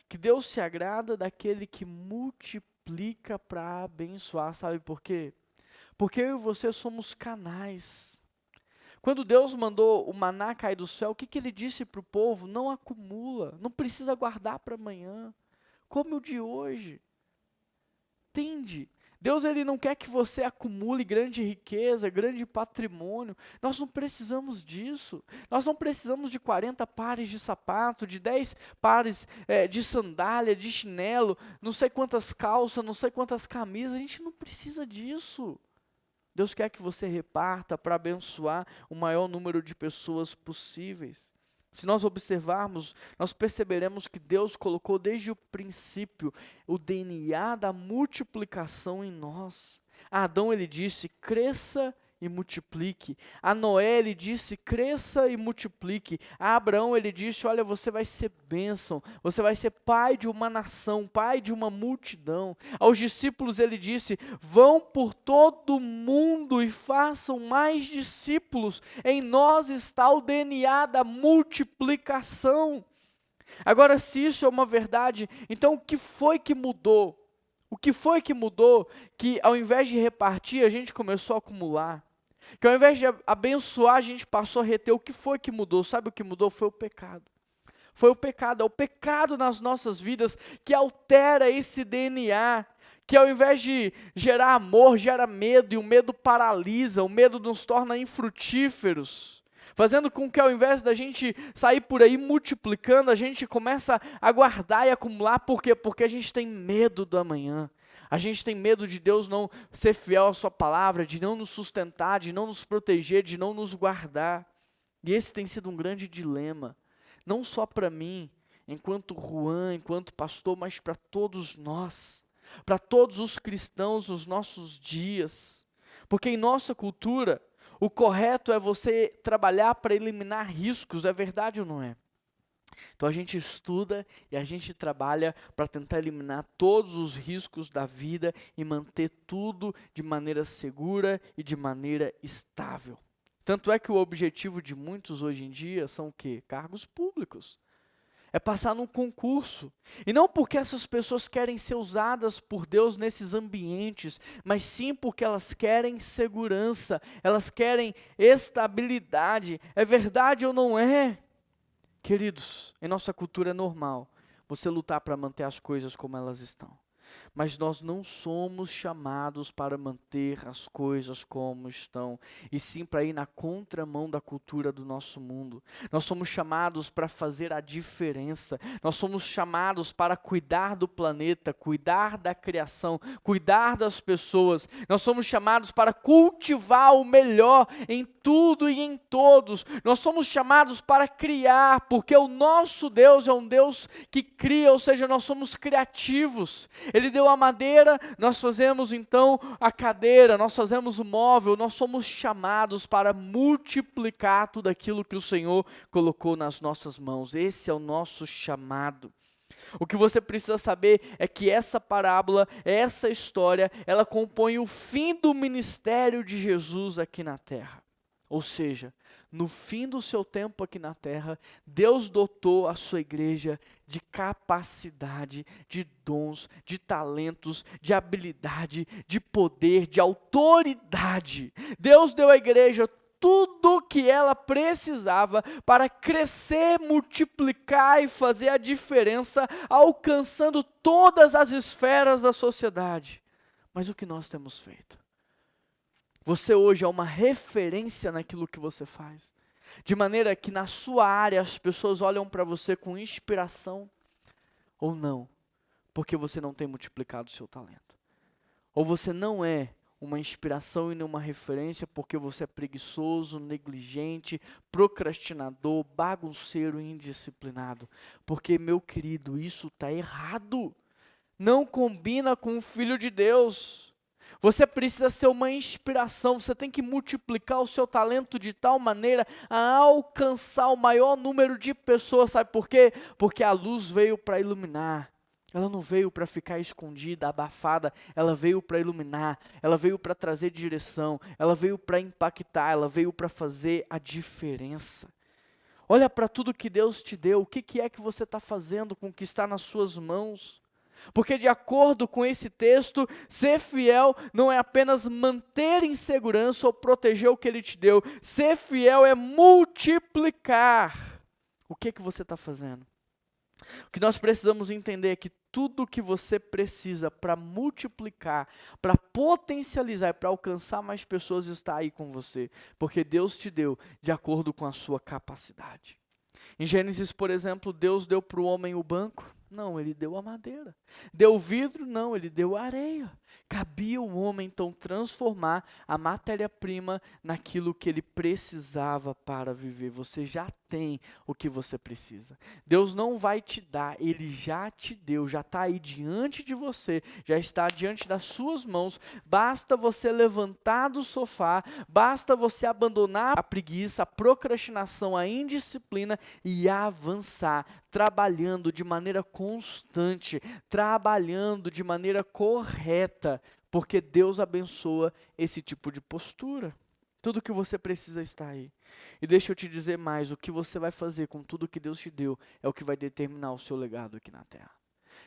Que Deus se agrada daquele que multiplica para abençoar. Sabe por quê? Porque eu e você somos canais. Quando Deus mandou o maná cair do céu, o que Ele disse para o povo? Não acumula, não precisa guardar para amanhã. Come o de hoje. Entende? Deus, Ele não quer que você acumule grande riqueza, grande patrimônio. Nós não precisamos disso. Nós não precisamos de 40 pares de sapato, de 10 pares de sandália, de chinelo, não sei quantas calças, não sei quantas camisas. A gente não precisa disso. Deus quer que você reparta para abençoar o maior número de pessoas possíveis. Se nós observarmos, nós perceberemos que Deus colocou desde o princípio o DNA da multiplicação em nós. A Adão ele disse, cresça e multiplique. A Noé ele disse, cresça e multiplique. A Abraão ele disse, olha, você vai ser bênção, você vai ser pai de uma nação, pai de uma multidão. Aos discípulos ele disse, vão por todo o mundo e façam mais discípulos. Em nós está o DNA da multiplicação. Agora, se isso é uma verdade, então o que foi que mudou? O que foi que mudou que ao invés de repartir, a gente começou a acumular? Que ao invés de abençoar, a gente passou a reter. O que foi que mudou? Sabe o que mudou? Foi o pecado. Foi o pecado, é o pecado nas nossas vidas que altera esse DNA. Que ao invés de gerar amor, gera medo, e o medo paralisa, o medo nos torna infrutíferos. Fazendo com que ao invés da gente sair por aí multiplicando, a gente começa a guardar e acumular. Por quê? Porque a gente tem medo do amanhã. A gente tem medo de Deus não ser fiel à sua palavra, de não nos sustentar, de não nos proteger, de não nos guardar. E esse tem sido um grande dilema. Não só para mim, enquanto Juan, enquanto pastor, mas para todos nós. Para todos os cristãos nos nossos dias. Porque em nossa cultura, o correto é você trabalhar para eliminar riscos, é verdade ou não é? Então a gente estuda e a gente trabalha para tentar eliminar todos os riscos da vida e manter tudo de maneira segura e de maneira estável. Tanto é que o objetivo de muitos hoje em dia são o quê? Cargos públicos. É passar num concurso. E não porque essas pessoas querem ser usadas por Deus nesses ambientes, mas sim porque elas querem segurança, elas querem estabilidade. É verdade ou não é? Queridos, em nossa cultura é normal você lutar para manter as coisas como elas estão. Mas nós não somos chamados para manter as coisas como estão, e sim para ir na contramão da cultura do nosso mundo. Nós somos chamados para fazer a diferença, nós somos chamados para cuidar do planeta, cuidar da criação, cuidar das pessoas. Nós somos chamados para cultivar o melhor em tudo e em todos. Nós somos chamados para criar, porque o nosso Deus é um Deus que cria, ou seja, nós somos criativos. Ele deu a madeira, nós fazemos então a cadeira, nós fazemos o móvel, nós somos chamados para multiplicar tudo aquilo que o Senhor colocou nas nossas mãos. Esse é o nosso chamado. O que você precisa saber é que essa parábola, essa história, ela compõe o fim do ministério de Jesus aqui na terra. Ou seja, no fim do seu tempo aqui na terra, Deus dotou a sua igreja de capacidade, de dons, de talentos, de habilidade, de poder, de autoridade. Deus deu à igreja tudo o que ela precisava para crescer, multiplicar e fazer a diferença, alcançando todas as esferas da sociedade. Mas o que nós temos feito? Você hoje é uma referência naquilo que você faz, de maneira que na sua área as pessoas olham para você com inspiração, ou não, porque você não tem multiplicado o seu talento. Ou você não é uma inspiração e nenhuma referência porque você é preguiçoso, negligente, procrastinador, bagunceiro e indisciplinado. Porque, meu querido, isso está errado. Não combina com o Filho de Deus. Você precisa ser uma inspiração, você tem que multiplicar o seu talento de tal maneira a alcançar o maior número de pessoas. Sabe por quê? Porque a luz veio para iluminar. Ela não veio para ficar escondida, abafada, ela veio para iluminar, ela veio para trazer direção, ela veio para impactar, ela veio para fazer a diferença. Olha para tudo que Deus te deu, o que é que você está fazendo com o que está nas suas mãos? Porque de acordo com esse texto, ser fiel não é apenas manter em segurança ou proteger o que Ele te deu. Ser fiel é multiplicar. O que você está fazendo? O que nós precisamos entender é que tudo o que você precisa para multiplicar, para potencializar e para alcançar mais pessoas está aí com você. Porque Deus te deu de acordo com a sua capacidade. Em Gênesis, por exemplo, Deus deu para o homem o banco? Não, Ele deu a madeira. Deu o vidro? Não, Ele deu a areia. Cabia o homem, então, transformar a matéria-prima naquilo que ele precisava para viver. Você já tem o que você precisa. Deus não vai te dar, Ele já te deu, já está aí diante de você, já está diante das suas mãos. Basta você levantar do sofá, basta você abandonar a preguiça, a procrastinação, a indisciplina e avançar, trabalhando de maneira constante, trabalhando de maneira correta, porque Deus abençoa esse tipo de postura. Tudo que você precisa está aí. E deixa eu te dizer mais, o que você vai fazer com tudo que Deus te deu é o que vai determinar o seu legado aqui na terra.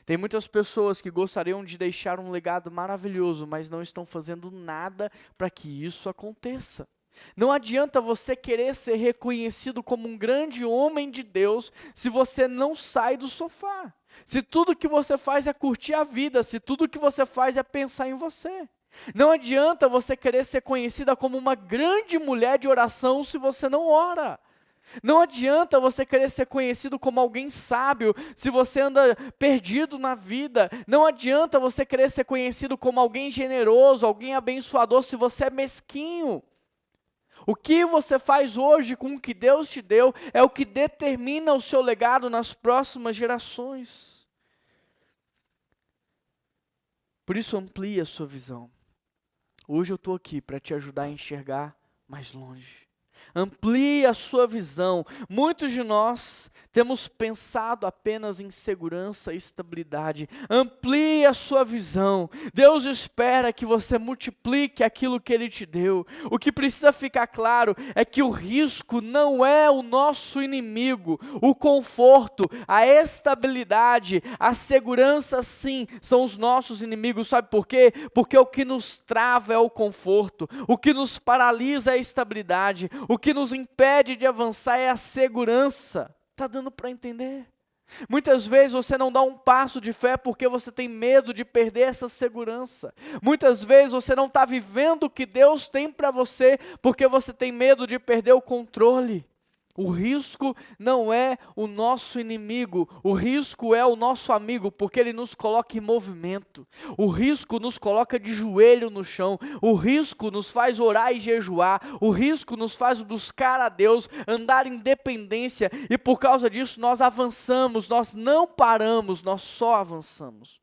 Tem muitas pessoas que gostariam de deixar um legado maravilhoso, mas não estão fazendo nada para que isso aconteça. Não adianta você querer ser reconhecido como um grande homem de Deus se você não sai do sofá. Se tudo que você faz é curtir a vida, se tudo que você faz é pensar em você. Não adianta você querer ser conhecida como uma grande mulher de oração se você não ora. Não adianta você querer ser conhecido como alguém sábio se você anda perdido na vida. Não adianta você querer ser conhecido como alguém generoso, alguém abençoador se você é mesquinho. O que você faz hoje com o que Deus te deu é o que determina o seu legado nas próximas gerações. Por isso, amplie a sua visão. Hoje eu estou aqui para te ajudar a enxergar mais longe. Amplie a sua visão. Muitos de nós temos pensado apenas em segurança e estabilidade. Amplie a sua visão. Deus espera que você multiplique aquilo que Ele te deu. O que precisa ficar claro é que o risco não é o nosso inimigo. O conforto, a estabilidade, a segurança sim, são os nossos inimigos. Sabe por quê? Porque o que nos trava é o conforto. O que nos paralisa é a estabilidade. O que nos impede de avançar é a segurança. Está dando para entender? Muitas vezes você não dá um passo de fé porque você tem medo de perder essa segurança. Muitas vezes você não está vivendo o que Deus tem para você porque você tem medo de perder o controle. O risco não é o nosso inimigo, o risco é o nosso amigo, porque ele nos coloca em movimento. O risco nos coloca de joelho no chão, o risco nos faz orar e jejuar, o risco nos faz buscar a Deus, andar em dependência, e por causa disso nós avançamos, nós não paramos, nós só avançamos.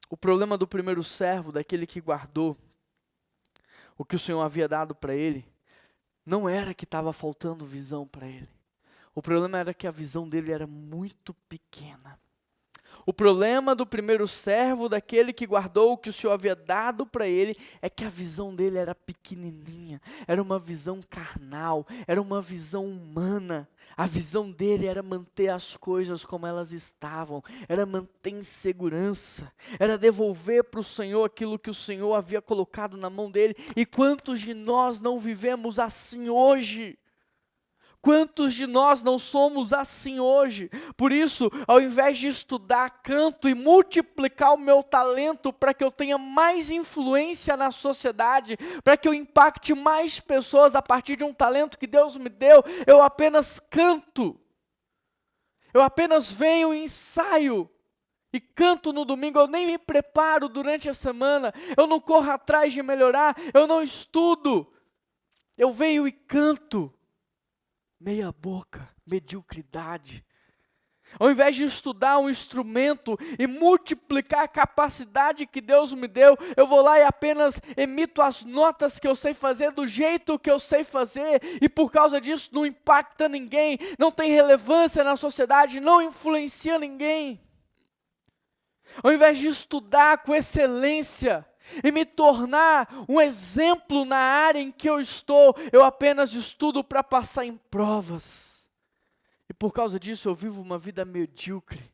O problema do primeiro servo, daquele que guardou o que o Senhor havia dado para ele, não era que estava faltando visão para ele. O problema era que a visão dele era muito pequena. O problema do primeiro servo, daquele que guardou o que o Senhor havia dado para ele, é que a visão dele era pequenininha. Era uma visão carnal, era uma visão humana. A visão dele era manter as coisas como elas estavam, era manter em segurança, era devolver para o Senhor aquilo que o Senhor havia colocado na mão dele. E quantos de nós não vivemos assim hoje? Quantos de nós não somos assim hoje? Por isso, ao invés de estudar canto e multiplicar o meu talento para que eu tenha mais influência na sociedade, para que eu impacte mais pessoas a partir de um talento que Deus me deu, eu apenas canto. Eu apenas venho e ensaio. E canto no domingo, eu nem me preparo durante a semana, eu não corro atrás de melhorar, eu não estudo. Eu venho e canto. Meia boca, mediocridade. Ao invés de estudar um instrumento e multiplicar a capacidade que Deus me deu, eu vou lá e apenas emito as notas que eu sei fazer do jeito que eu sei fazer, e por causa disso não impacta ninguém, não tem relevância na sociedade, não influencia ninguém. Ao invés de estudar com excelência e me tornar um exemplo na área em que eu estou, eu apenas estudo para passar em provas. E por causa disso eu vivo uma vida medíocre.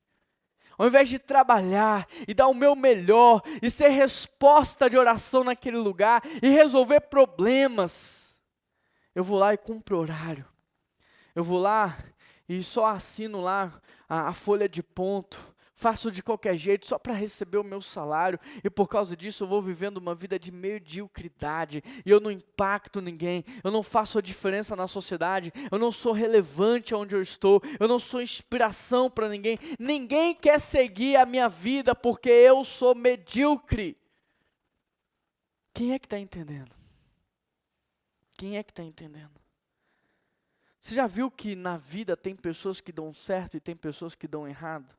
Ao invés de trabalhar e dar o meu melhor e ser resposta de oração naquele lugar e resolver problemas, eu vou lá e cumpro horário. Eu vou lá e só assino lá a folha de ponto. faço de qualquer jeito só para receber o meu salário, e por causa disso eu vou vivendo uma vida de mediocridade, e eu não impacto ninguém, eu não faço a diferença na sociedade, eu não sou relevante onde eu estou, eu não sou inspiração para ninguém, ninguém quer seguir a minha vida porque eu sou medíocre. Quem é que está entendendo? Quem é que está entendendo? Você já viu que na vida tem pessoas que dão certo e tem pessoas que dão errado?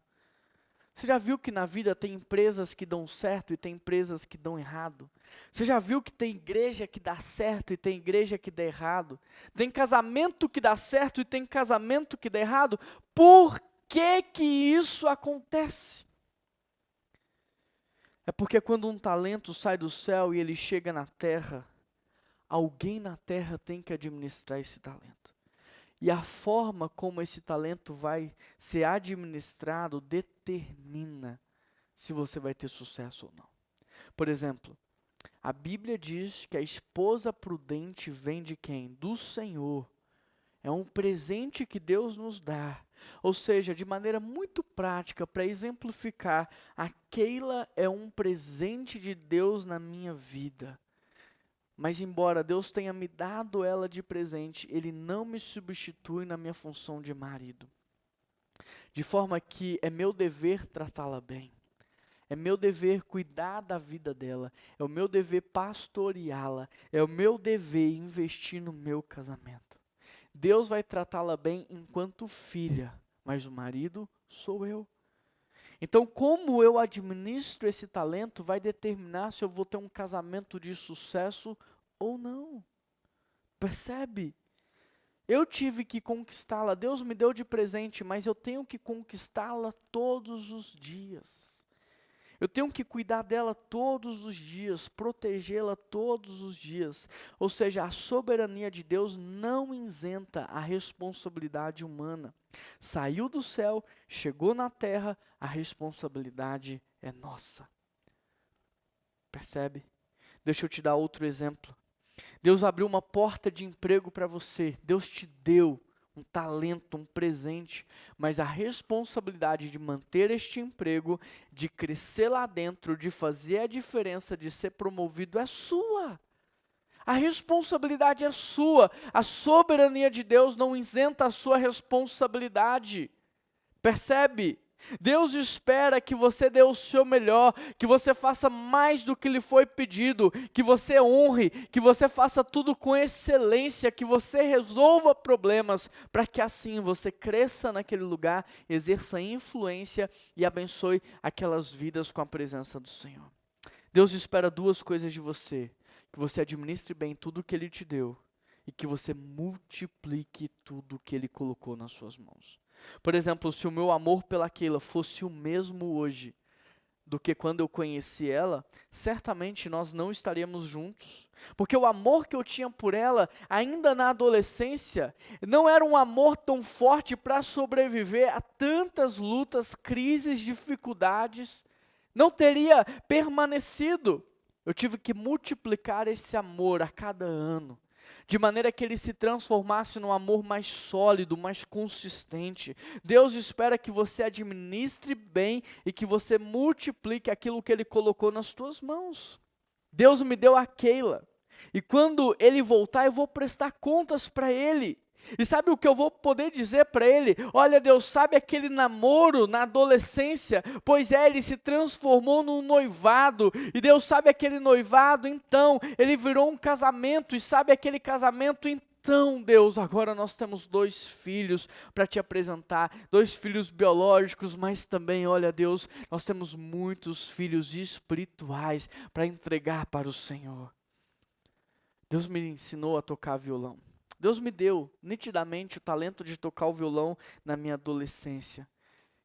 Você já viu que na vida tem empresas que dão certo e tem empresas que dão errado? Você já viu que tem igreja que dá certo e tem igreja que dá errado? Tem casamento que dá certo e tem casamento que dá errado? Por que que isso acontece? É porque quando um talento sai do céu e ele chega na terra, alguém na terra tem que administrar esse talento. E a forma como esse talento vai ser administrado determina se você vai ter sucesso ou não. Por exemplo, a Bíblia diz que a esposa prudente vem de quem? Do Senhor. É um presente que Deus nos dá. Ou seja, de maneira muito prática, para exemplificar, a Keila é um presente de Deus na minha vida. Mas embora Deus tenha me dado ela de presente, Ele não me substitui na minha função de marido. De forma que é meu dever tratá-la bem. É meu dever cuidar da vida dela. É o meu dever pastoreá-la. É o meu dever investir no meu casamento. Deus vai tratá-la bem enquanto filha, mas o marido sou eu. Então, como eu administro esse talento vai determinar se eu vou ter um casamento de sucesso ou não. Percebe? Eu tive que conquistá-la. Deus me deu de presente, mas eu tenho que conquistá-la todos os dias. Eu tenho que cuidar dela todos os dias, protegê-la todos os dias. Ou seja, a soberania de Deus não isenta a responsabilidade humana. Saiu do céu, chegou na terra, a responsabilidade é nossa. Percebe? Deixa eu te dar outro exemplo. Deus abriu uma porta de emprego para você. Deus te deu um talento, um presente, mas a responsabilidade de manter este emprego, de crescer lá dentro, de fazer a diferença, de ser promovido é sua. A responsabilidade é sua. A soberania de Deus não isenta a sua responsabilidade. Percebe? Deus espera que você dê o seu melhor, que você faça mais do que lhe foi pedido, que você honre, que você faça tudo com excelência, que você resolva problemas, para que assim você cresça naquele lugar, exerça influência e abençoe aquelas vidas com a presença do Senhor. Deus espera duas coisas de você: que você administre bem tudo o que Ele te deu e que você multiplique tudo o que Ele colocou nas suas mãos. Por exemplo, se o meu amor pela Keila fosse o mesmo hoje do que quando eu conheci ela, certamente nós não estaríamos juntos. Porque o amor que eu tinha por ela, ainda na adolescência, não era um amor tão forte para sobreviver a tantas lutas, crises, dificuldades. Não teria permanecido. Eu tive que multiplicar esse amor a cada ano, de maneira que ele se transformasse num amor mais sólido, mais consistente. Deus espera que você administre bem e que você multiplique aquilo que Ele colocou nas tuas mãos. Deus me deu a Keila, e quando Ele voltar, eu vou prestar contas para Ele. E sabe o que eu vou poder dizer para ele? Olha, Deus, sabe aquele namoro na adolescência? Pois é, ele se transformou num noivado. E Deus sabe aquele noivado? Então, ele virou um casamento. E sabe aquele casamento? Então, Deus, agora nós temos 2 filhos para te apresentar. 2 filhos biológicos, mas também, olha, Deus, nós temos muitos filhos espirituais para entregar para o Senhor. Deus me ensinou a tocar violão. Deus me deu nitidamente o talento de tocar o violão na minha adolescência.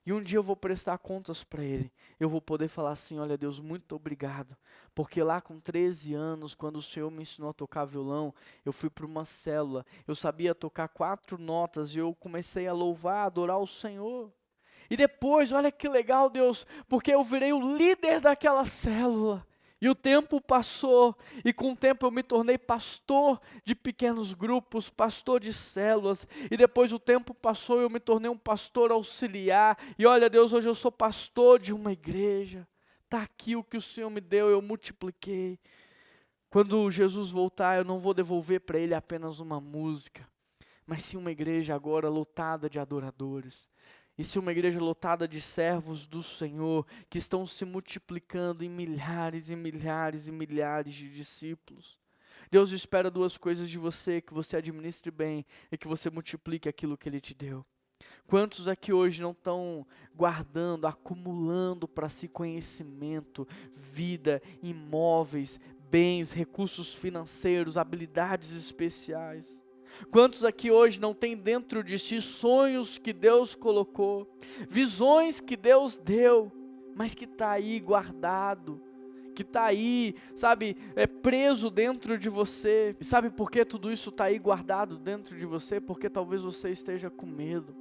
E um dia eu vou prestar contas para Ele. Eu vou poder falar assim: olha, Deus, muito obrigado. Porque lá com 13 anos, quando o Senhor me ensinou a tocar violão, eu fui para uma célula. Eu sabia tocar 4 notas e eu comecei a louvar, adorar o Senhor. E depois, olha que legal, Deus, porque eu virei o líder daquela célula. E o tempo passou, e com o tempo eu me tornei pastor de pequenos grupos, pastor de células, e depois o tempo passou e eu me tornei um pastor auxiliar, e olha Deus, hoje eu sou pastor de uma igreja, está aqui o que o Senhor me deu, eu multipliquei. Quando Jesus voltar, eu não vou devolver para Ele apenas uma música, mas sim uma igreja agora lotada de adoradores. E sim uma igreja lotada de servos do Senhor, que estão se multiplicando em milhares e milhares e milhares de discípulos. Deus espera duas coisas de você: que você administre bem e que você multiplique aquilo que Ele te deu. Quantos aqui hoje não estão guardando, acumulando para si conhecimento, vida, imóveis, bens, recursos financeiros, habilidades especiais? Quantos aqui hoje não tem dentro de si sonhos que Deus colocou, visões que Deus deu, mas que está aí guardado, que está aí, sabe, preso dentro de você? E sabe por que tudo isso está aí guardado dentro de você? Porque talvez você esteja com medo,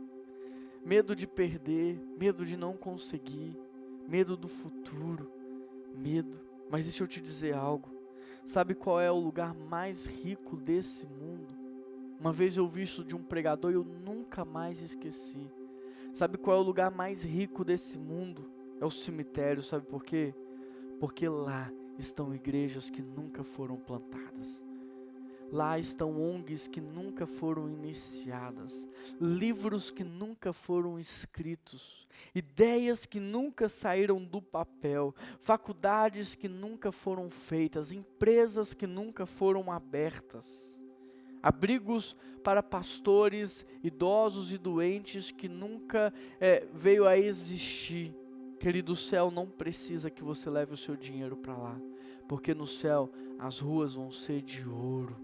medo de perder, medo de não conseguir, medo do futuro, medo. Mas deixa eu te dizer algo, sabe qual é o lugar mais rico desse mundo? Uma vez eu ouvi isso de um pregador e eu nunca mais esqueci. Sabe qual é o lugar mais rico desse mundo? É o cemitério, sabe por quê? Porque lá estão igrejas que nunca foram plantadas. Lá estão ONGs que nunca foram iniciadas, livros que nunca foram escritos, ideias que nunca saíram do papel, faculdades que nunca foram feitas, empresas que nunca foram abertas. Abrigos para pastores, idosos e doentes que nunca veio a existir. Querido, o céu não precisa que você leve o seu dinheiro para lá, porque no céu as ruas vão ser de ouro.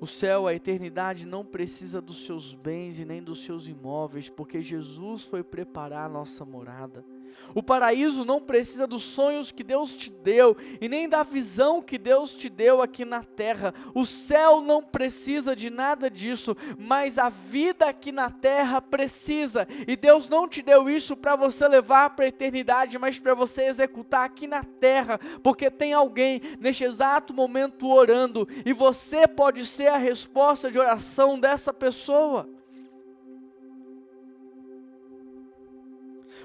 O céu, a eternidade, não precisa dos seus bens e nem dos seus imóveis, porque Jesus foi preparar a nossa morada. O paraíso não precisa dos sonhos que Deus te deu e nem da visão que Deus te deu aqui na terra. O céu não precisa de nada disso, mas a vida aqui na terra precisa. E Deus não te deu isso para você levar para a eternidade, mas para você executar aqui na terra, porque tem alguém neste exato momento orando e você pode ser a resposta de oração dessa pessoa.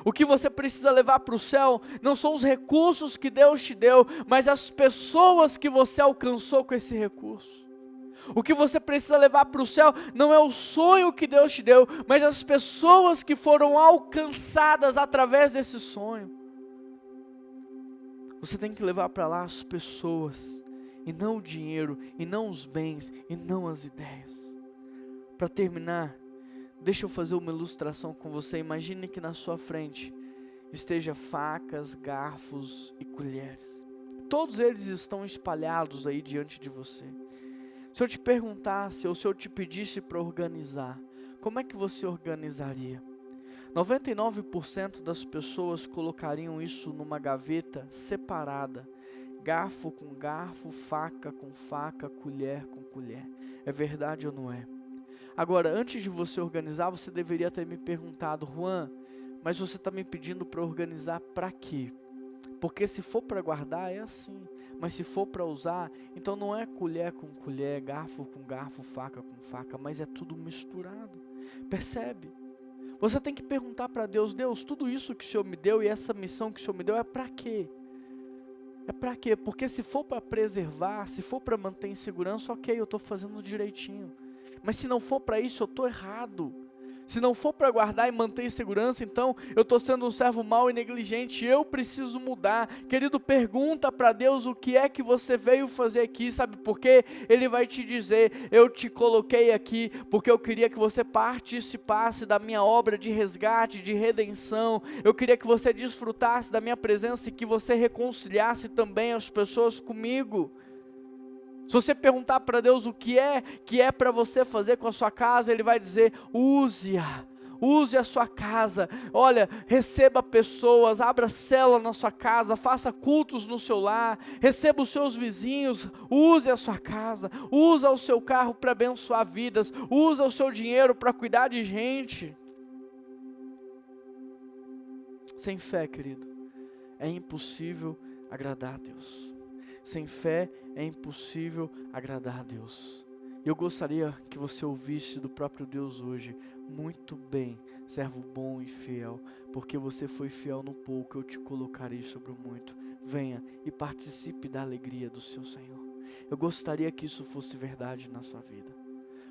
O que você precisa levar para o céu não são os recursos que Deus te deu, mas as pessoas que você alcançou com esse recurso. O que você precisa levar para o céu não é o sonho que Deus te deu, mas as pessoas que foram alcançadas através desse sonho. Você tem que levar para lá as pessoas, e não o dinheiro, e não os bens, e não as ideias. Para terminar, deixa eu fazer uma ilustração com você. Imagine que na sua frente esteja facas, garfos e colheres. Todos eles estão espalhados aí diante de você. Se eu te perguntasse, ou se eu te pedisse para organizar, como é que você organizaria? 99% das pessoas colocariam isso numa gaveta separada. Garfo com garfo, faca com faca, colher com colher. É verdade ou não é? Agora, antes de você organizar, você deveria ter me perguntado: Juan, mas você está me pedindo para organizar para quê? Porque se for para guardar é assim, mas se for para usar, então não é colher com colher, garfo com garfo, faca com faca, mas é tudo misturado. Percebe? Você tem que perguntar para Deus: Deus, tudo isso que o Senhor me deu e essa missão que o Senhor me deu é para quê? É para quê? Porque se for para preservar, se for para manter em segurança, ok, eu estou fazendo direitinho. Mas se não for para isso, eu estou errado. Se não for para guardar e manter em segurança, então eu estou sendo um servo mau e negligente, eu preciso mudar. Querido, pergunta para Deus o que é que você veio fazer aqui, sabe por quê? Ele vai te dizer: eu te coloquei aqui porque eu queria que você participasse da minha obra de resgate, de redenção. Eu queria que você desfrutasse da minha presença e que você reconciliasse também as pessoas comigo. Se você perguntar para Deus o que é para você fazer com a sua casa, Ele vai dizer: use-a, use a sua casa. Olha, receba pessoas, abra célula na sua casa, faça cultos no seu lar, receba os seus vizinhos, use a sua casa, usa o seu carro para abençoar vidas, usa o seu dinheiro para cuidar de gente. Sem fé, querido, é impossível agradar a Deus. Sem fé é impossível agradar a Deus. Eu gostaria que você ouvisse do próprio Deus hoje: muito bem, servo bom e fiel, porque você foi fiel no pouco, eu te colocarei sobre o muito. Venha e participe da alegria do seu Senhor. Eu gostaria que isso fosse verdade na sua vida.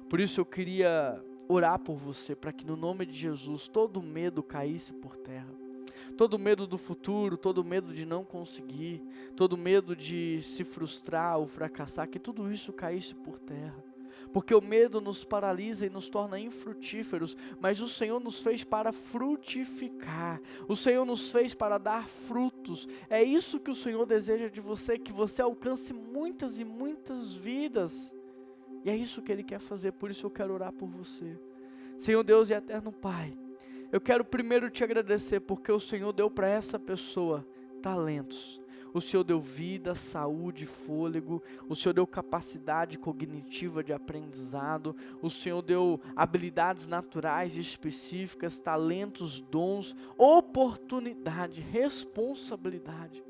Por isso eu queria orar por você, para que no nome de Jesus todo medo caísse por terra. Todo medo do futuro, todo medo de não conseguir, todo medo de se frustrar ou fracassar, que tudo isso caísse por terra. Porque o medo nos paralisa e nos torna infrutíferos, mas o Senhor nos fez para frutificar, o Senhor nos fez para dar frutos. É isso que o Senhor deseja de você, que você alcance muitas e muitas vidas, e é isso que Ele quer fazer. Por isso eu quero orar por você. Senhor Deus e eterno Pai, eu quero primeiro te agradecer, porque o Senhor deu para essa pessoa talentos. O Senhor deu vida, saúde, fôlego. O Senhor deu capacidade cognitiva de aprendizado. O Senhor deu habilidades naturais e específicas, talentos, dons, oportunidade, responsabilidade.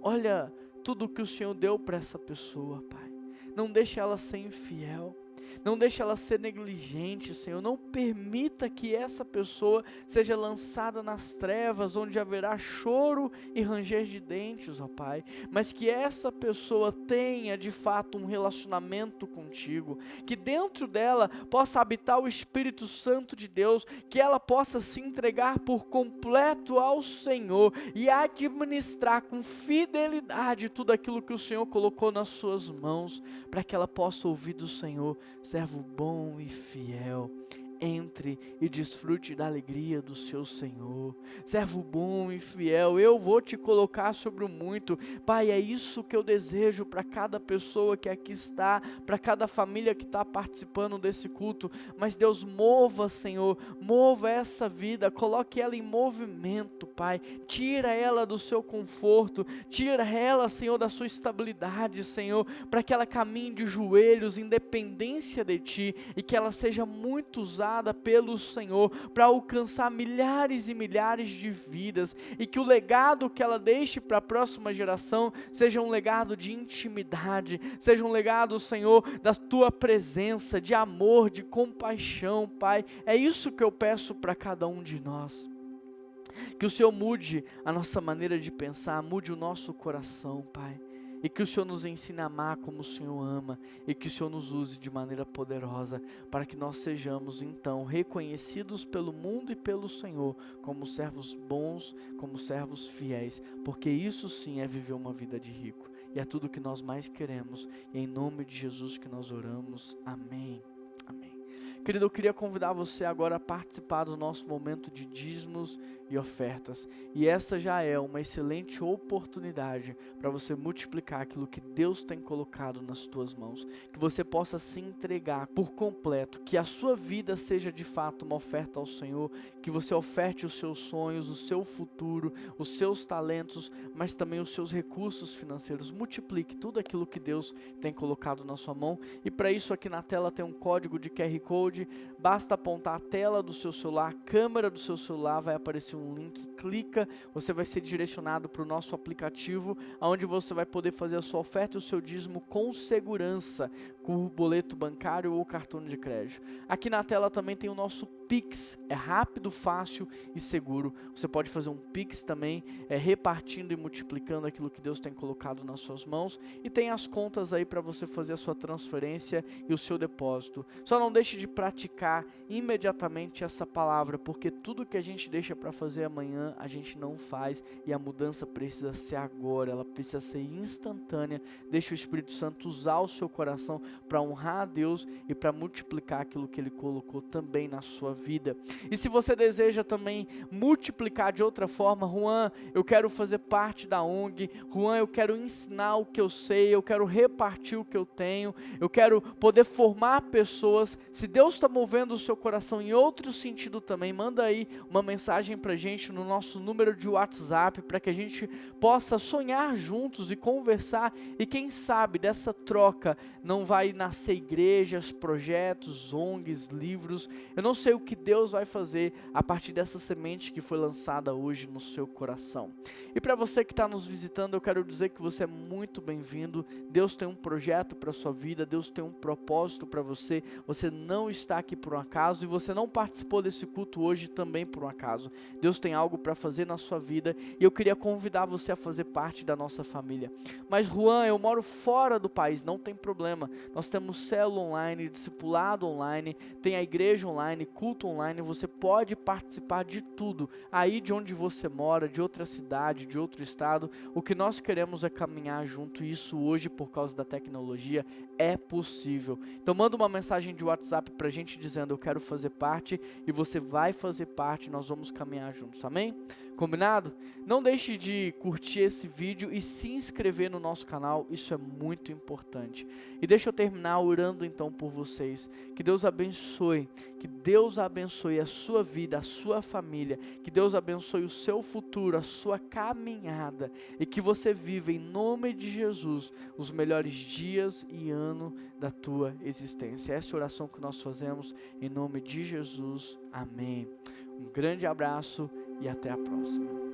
Olha tudo que o Senhor deu para essa pessoa, Pai. Não deixe ela ser infiel. Não deixe ela ser negligente, Senhor. Não permita que essa pessoa seja lançada nas trevas, onde haverá choro e ranger de dentes, ó Pai. Mas que essa pessoa tenha de fato um relacionamento contigo. Que dentro dela possa habitar o Espírito Santo de Deus. Que ela possa se entregar por completo ao Senhor e administrar com fidelidade tudo aquilo que o Senhor colocou nas suas mãos, para que ela possa ouvir do Senhor: servo bom e fiel, entre e desfrute da alegria do seu Senhor. Servo bom e fiel, eu vou te colocar sobre o muito. Pai, é isso que eu desejo para cada pessoa que aqui está, para cada família que está participando desse culto. Mas Deus, mova, Senhor, mova essa vida, coloque ela em movimento, Pai. Tira ela do seu conforto, tira ela, Senhor, da sua estabilidade, Senhor, para que ela caminhe de joelhos em dependência de Ti, e que ela seja muito usada pelo Senhor para alcançar milhares e milhares de vidas, e que o legado que ela deixe para a próxima geração seja um legado de intimidade, seja um legado, Senhor, da Tua presença, de amor, de compaixão, Pai. É isso que eu peço para cada um de nós. Que o Senhor mude a nossa maneira de pensar, mude o nosso coração, Pai. E que o Senhor nos ensine a amar como o Senhor ama, e que o Senhor nos use de maneira poderosa, para que nós sejamos então reconhecidos pelo mundo e pelo Senhor como servos bons, como servos fiéis, porque isso sim é viver uma vida de rico, e é tudo que nós mais queremos, e é em nome de Jesus que nós oramos. Amém. Amém. Querido, eu queria convidar você agora a participar do nosso momento de dízimos e ofertas. E essa já é uma excelente oportunidade para você multiplicar aquilo que Deus tem colocado nas tuas mãos. Que você possa se entregar por completo, que a sua vida seja de fato uma oferta ao Senhor, que você oferte os seus sonhos, o seu futuro, os seus talentos, mas também os seus recursos financeiros. Multiplique tudo aquilo que Deus tem colocado na sua mão. E para isso aqui na tela tem um código de QR Code. Basta apontar a tela do seu celular, a câmera do seu celular, vai aparecer um link, clica, você vai ser direcionado para o nosso aplicativo, onde você vai poder fazer a sua oferta e o seu dízimo com segurança, com boleto bancário ou cartão de crédito. Aqui na tela também tem o nosso Pix, é rápido, fácil e seguro. Você pode fazer um Pix também, repartindo e multiplicando aquilo que Deus tem colocado nas suas mãos, e tem as contas aí para você fazer a sua transferência e o seu depósito. Só não deixe de praticar imediatamente essa palavra, porque tudo que a gente deixa para fazer amanhã, a gente não faz, e a mudança precisa ser agora, ela precisa ser instantânea. Deixe o Espírito Santo usar o seu coração para honrar a Deus e para multiplicar aquilo que Ele colocou também na sua vida. E se você deseja também multiplicar de outra forma: Juan, eu quero fazer parte da ONG, Juan, eu quero ensinar o que eu sei, eu quero repartir o que eu tenho, eu quero poder formar pessoas. Se Deus está movendo o seu coração em outro sentido também, manda aí uma mensagem para pra gente no nosso número de WhatsApp, para que a gente possa sonhar juntos e conversar, e quem sabe dessa troca não vai nascer igrejas, projetos, ONGs, livros. Eu não sei o que Deus vai fazer a partir dessa semente que foi lançada hoje no seu coração. E para você que está nos visitando, eu quero dizer que você é muito bem-vindo. Deus tem um projeto para a sua vida, Deus tem um propósito para você. Você não está aqui por um acaso e você não participou desse culto hoje também por um acaso. Deus tem algo para fazer na sua vida e eu queria convidar você a fazer parte da nossa família. Mas Juan, eu moro fora do país, não tem problema. Nós temos célula online, discipulado online, tem a igreja online, culto online. Você pode participar de tudo, aí de onde você mora, de outra cidade, de outro estado. O que nós queremos é caminhar junto, e isso hoje, por causa da tecnologia, é possível. Então manda uma mensagem de WhatsApp pra gente dizendo: eu quero fazer parte, e você vai fazer parte, nós vamos caminhar juntos, amém? Combinado? Não deixe de curtir esse vídeo e se inscrever no nosso canal, isso é muito importante. E deixa eu terminar orando então por vocês. Que Deus abençoe a sua vida, a sua família, que Deus abençoe o seu futuro, a sua caminhada, e que você viva em nome de Jesus os melhores dias e ano da tua existência. Essa é a oração que nós fazemos em nome de Jesus. Amém. Um grande abraço e até a próxima.